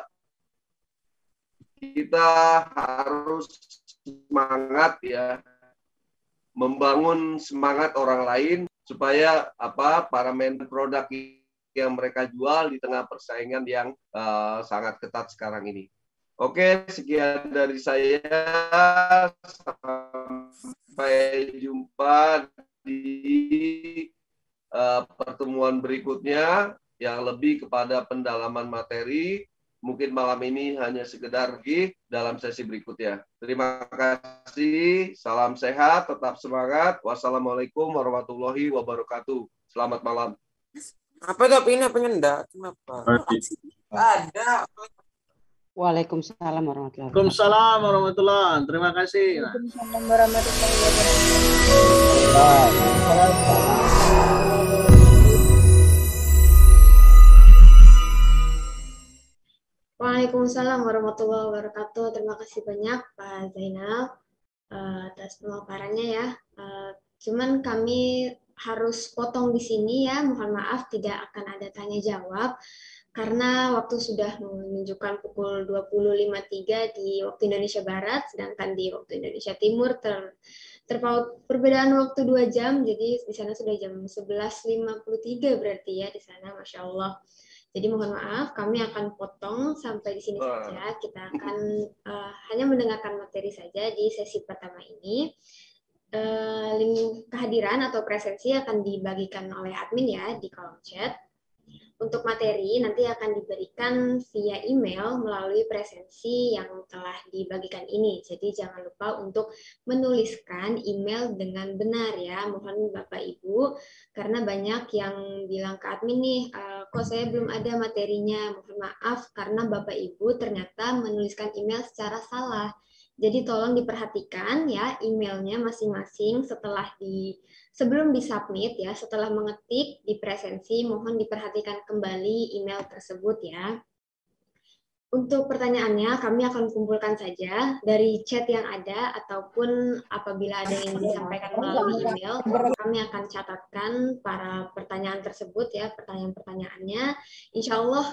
kita harus semangat, ya, membangun semangat orang lain supaya para main produk yang mereka jual di tengah persaingan yang sangat ketat sekarang ini. Oke, sekian dari saya. Sampai jumpa di pertemuan berikutnya yang lebih kepada pendalaman materi. Mungkin malam ini hanya sekedar dalam sesi berikutnya. Terima kasih. Salam sehat, tetap semangat. Wassalamualaikum warahmatullahi wabarakatuh. Selamat malam. Apa tapi ini enggak? Kenapa? Ada. Waalaikumsalam warahmatullahi wabarakatuh. Waalaikumsalam warahmatullahi wabarakatuh. Terima kasih. Waalaikumsalam warahmatullahi wabarakatuh. Waalaikumsalam warahmatullahi wabarakatuh. Terima kasih banyak Pak Zainal atas pemaparannya, ya. Cuman kami harus potong di sini, ya. Mohon maaf tidak akan ada tanya jawab karena waktu sudah menunjukkan pukul 20.53 di waktu Indonesia Barat, sedangkan di waktu Indonesia Timur terpaut perbedaan waktu 2 jam. Jadi di sana sudah jam 11.53 berarti, ya, di sana, Masya Allah. Jadi mohon maaf, kami akan potong sampai di sini saja. Kita akan hanya mendengarkan materi saja di sesi pertama ini. Link kehadiran atau presensi akan dibagikan oleh admin, ya, di kolom chat. Untuk materi nanti akan diberikan via email melalui presensi yang telah dibagikan ini. Jadi jangan lupa untuk menuliskan email dengan benar, ya. Mohon Bapak Ibu, karena banyak yang bilang ke admin nih, kok saya belum ada materinya. Mohon maaf karena Bapak Ibu ternyata menuliskan email secara salah. Jadi tolong diperhatikan, ya, emailnya masing-masing sebelum disubmit, ya, setelah mengetik di presensi, mohon diperhatikan kembali email tersebut, ya. Untuk pertanyaannya, kami akan kumpulkan saja dari chat yang ada ataupun apabila ada yang disampaikan melalui email, kami akan catatkan para pertanyaan tersebut ya, pertanyaan-pertanyaannya. Insya Allah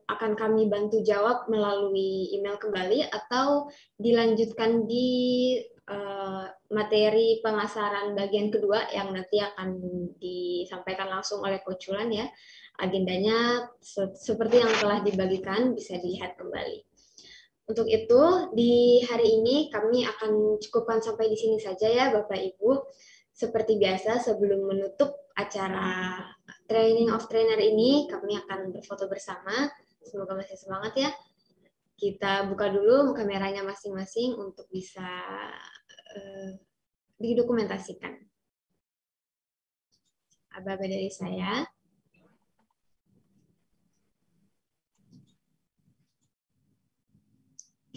akan kami bantu jawab melalui email kembali atau dilanjutkan di materi pemasaran bagian kedua yang nanti akan disampaikan langsung oleh Coach Ulan ya. Agendanya seperti yang telah dibagikan bisa dilihat kembali. Untuk itu di hari ini kami akan cukupkan sampai di sini saja ya Bapak Ibu. Seperti biasa sebelum menutup acara Training of Trainer ini kami akan berfoto bersama. Semoga masih semangat ya. Kita buka dulu kameranya masing-masing untuk bisa didokumentasikan. Aba-aba dari saya.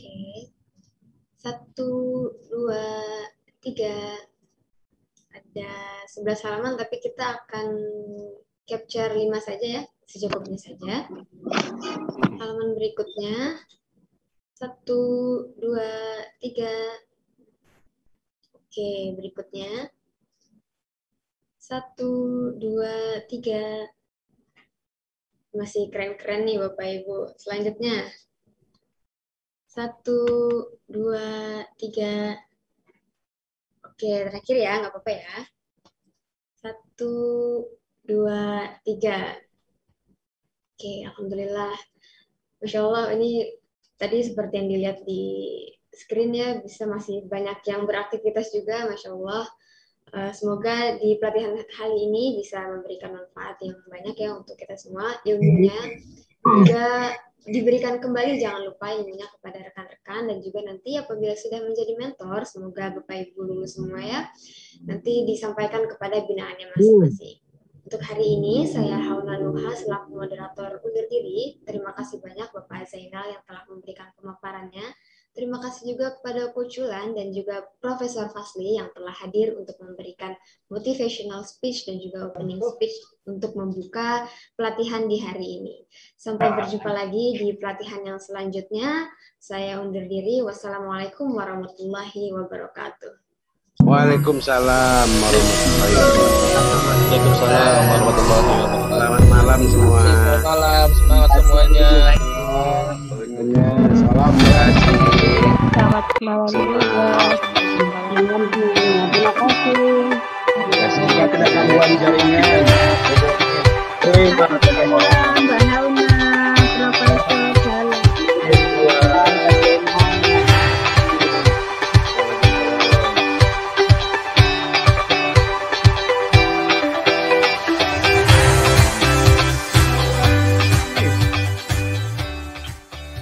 Oke, 1, 2, 3, ada 11 halaman, tapi kita akan capture 5 saja ya, secukupnya saja. Halaman berikutnya, 1, 2, 3. Oke, berikutnya, 1, 2, 3. Masih keren-keren nih Bapak Ibu. Selanjutnya, 1, 2, 3. Oke, terakhir ya, nggak apa-apa ya. 1, 2, 3. Oke, Alhamdulillah. Masya Allah, ini tadi seperti yang dilihat di screen ya, bisa masih banyak yang beraktivitas juga, Masya Allah. Semoga di pelatihan kali ini bisa memberikan manfaat yang banyak ya untuk kita semua, ilmunya. Juga diberikan kembali, jangan lupa ilmunya kepada rekan-rekan, dan juga nanti apabila sudah menjadi mentor, semoga Bapak Ibu lulus semua ya, nanti disampaikan kepada binaannya masing-masing. Untuk hari ini, saya Hauna Nuha selaku moderator undur diri. Terima kasih banyak Bapak Zainal yang telah memberikan pemaparannya. Terima kasih juga kepada Coach Ulan dan juga Profesor Fasli yang telah hadir untuk memberikan motivational speech dan juga opening speech untuk membuka pelatihan di hari ini. Sampai berjumpa lagi di pelatihan yang selanjutnya. Saya undur diri. Wassalamualaikum warahmatullahi wabarakatuh. Waalaikumsalam warahmatullahi wabarakatuh. Waalaikumsalam warahmatullahi wabarakatuh. Selamat malam semua. Selamat malam, semangat semuanya. Salam kasih. Selamat malam juga. Terima kasih. Semoga tidak gangguan jaringan. Mbak Hauna, Profesor Jalan.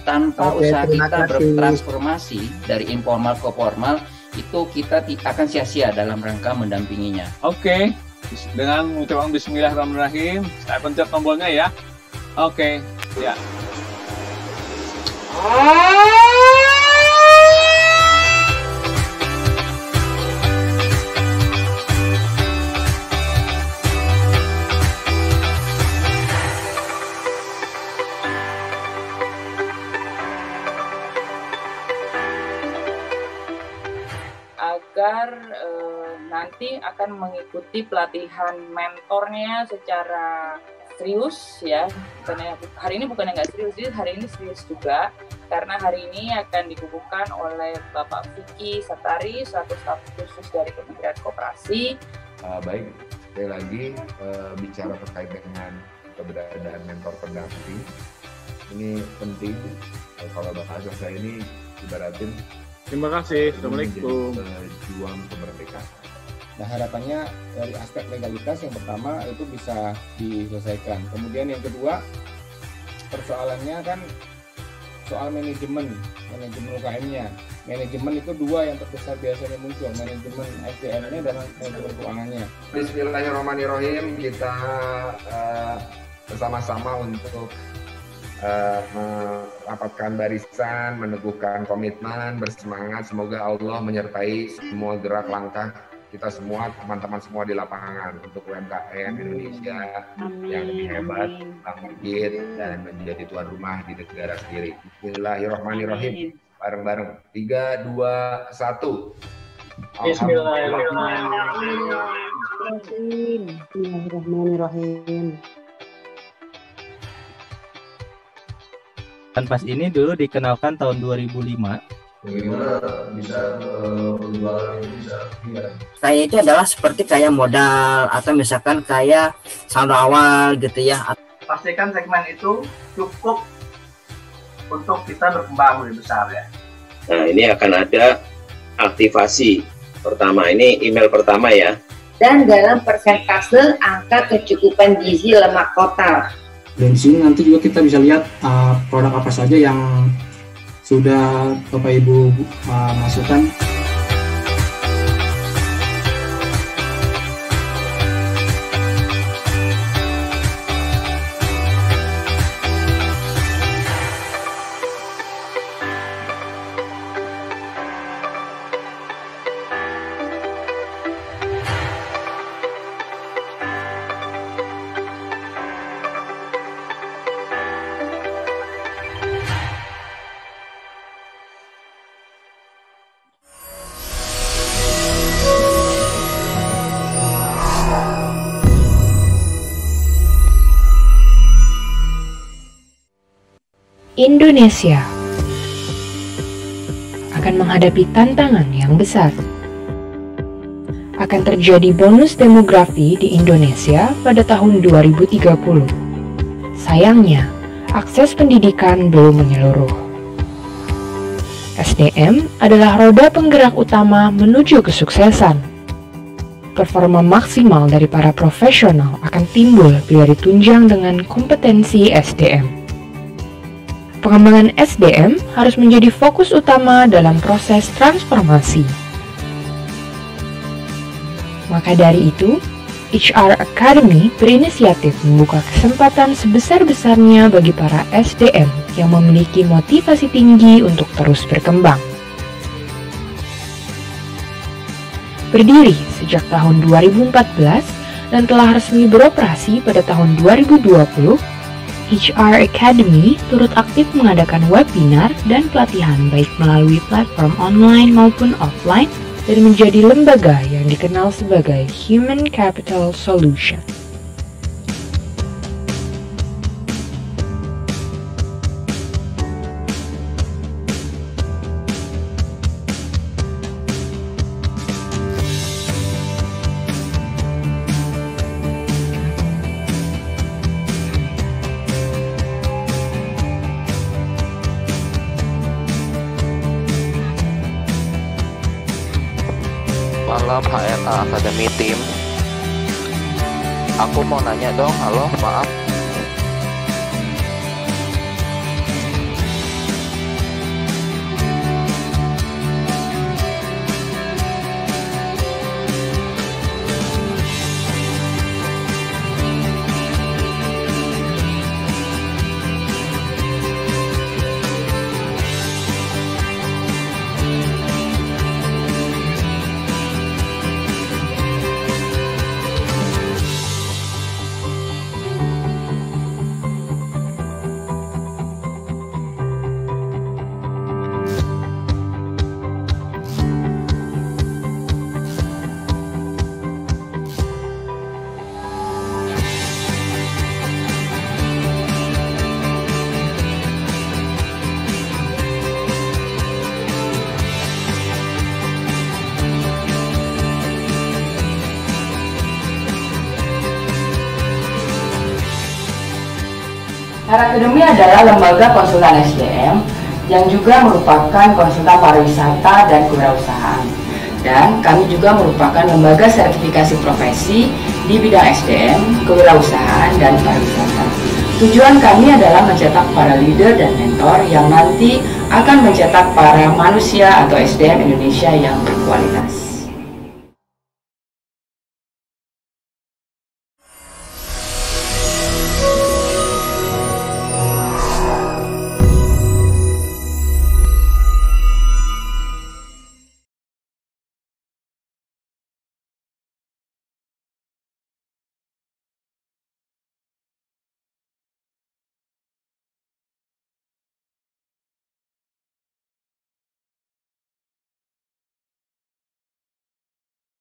Tanpa usaha kita bertransformasi dari informal ke formal, itu kita akan sia-sia dalam rangka mendampinginya. Oke, dengan mengucapkan Bismillahirrahmanirrahim, saya pencet tombolnya ya. Oke, ya. Agar nanti akan mengikuti pelatihan mentornya secara serius ya. Hari ini bukan nggak serius, jadi hari ini serius juga karena hari ini akan dikukuhkan oleh Bapak Vicky Satari selaku staf khusus dari Kementerian Koperasi. Baik, sekali lagi bicara terkait dengan keberadaan mentor pendamping ini penting. Kalau bahasa saya ini ibaratin. Terima kasih. Assalamualaikum. Juang kemerdekaan. Nah, harapannya dari aspek legalitas yang pertama itu bisa diselesaikan. Kemudian yang kedua, persoalannya kan soal manajemen UKM-nya. Manajemen itu dua yang terbesar biasanya muncul, manajemen SDM-nya dan manajemen keuangannya. Bismillahirrahmanirrahim, kita bersama-sama untuk merapatkan barisan, meneguhkan komitmen, bersemangat. Semoga Allah menyertai semua gerak langkah kita semua, teman-teman semua di lapangan untuk UMKM Indonesia yang lebih hebat, bangkit dan menjadi tuan rumah di negara sendiri. Bismillahirrahmanirrahim. Bareng-bareng. 3, 2, 1. Bismillahirrahmanirrahim. Dan pas ini dulu dikenalkan tahun 2005. Bagaimana bisa penjualan itu bisa lihat? Kayak itu adalah seperti kayak modal atau misalkan kayak saldo awal gitu ya. Pastikan segmen itu cukup untuk kita berkembang lebih besar ya. Nah, ini akan ada aktivasi pertama, ini email pertama ya. Dan dalam persentase angka kecukupan gizi lemak total. Dan di sini nanti juga kita bisa lihat produk apa saja yang sudah Bapak Ibu masukkan. Indonesia akan menghadapi tantangan yang besar. Akan terjadi bonus demografi di Indonesia pada tahun 2030. Sayangnya, akses pendidikan belum menyeluruh. SDM adalah roda penggerak utama menuju kesuksesan. Performa maksimal dari para profesional akan timbul bila ditunjang dengan kompetensi SDM. Pengembangan SDM harus menjadi fokus utama dalam proses transformasi. Maka dari itu, HR Academy berinisiatif membuka kesempatan sebesar-besarnya bagi para SDM yang memiliki motivasi tinggi untuk terus berkembang. Berdiri sejak tahun 2014 dan telah resmi beroperasi pada tahun 2020, HR Academy turut aktif mengadakan webinar dan pelatihan baik melalui platform online maupun offline dan menjadi lembaga yang dikenal sebagai Human Capital Solution. Malam HRA Academy Team. Aku mau nanya dong, halo, maaf. HR Academy adalah lembaga konsultan SDM yang juga merupakan konsultan pariwisata dan kewirausahaan. Dan kami juga merupakan lembaga sertifikasi profesi di bidang SDM, kewirausahaan, dan pariwisata. Tujuan kami adalah mencetak para leader dan mentor yang nanti akan mencetak para manusia atau SDM Indonesia yang berkualitas.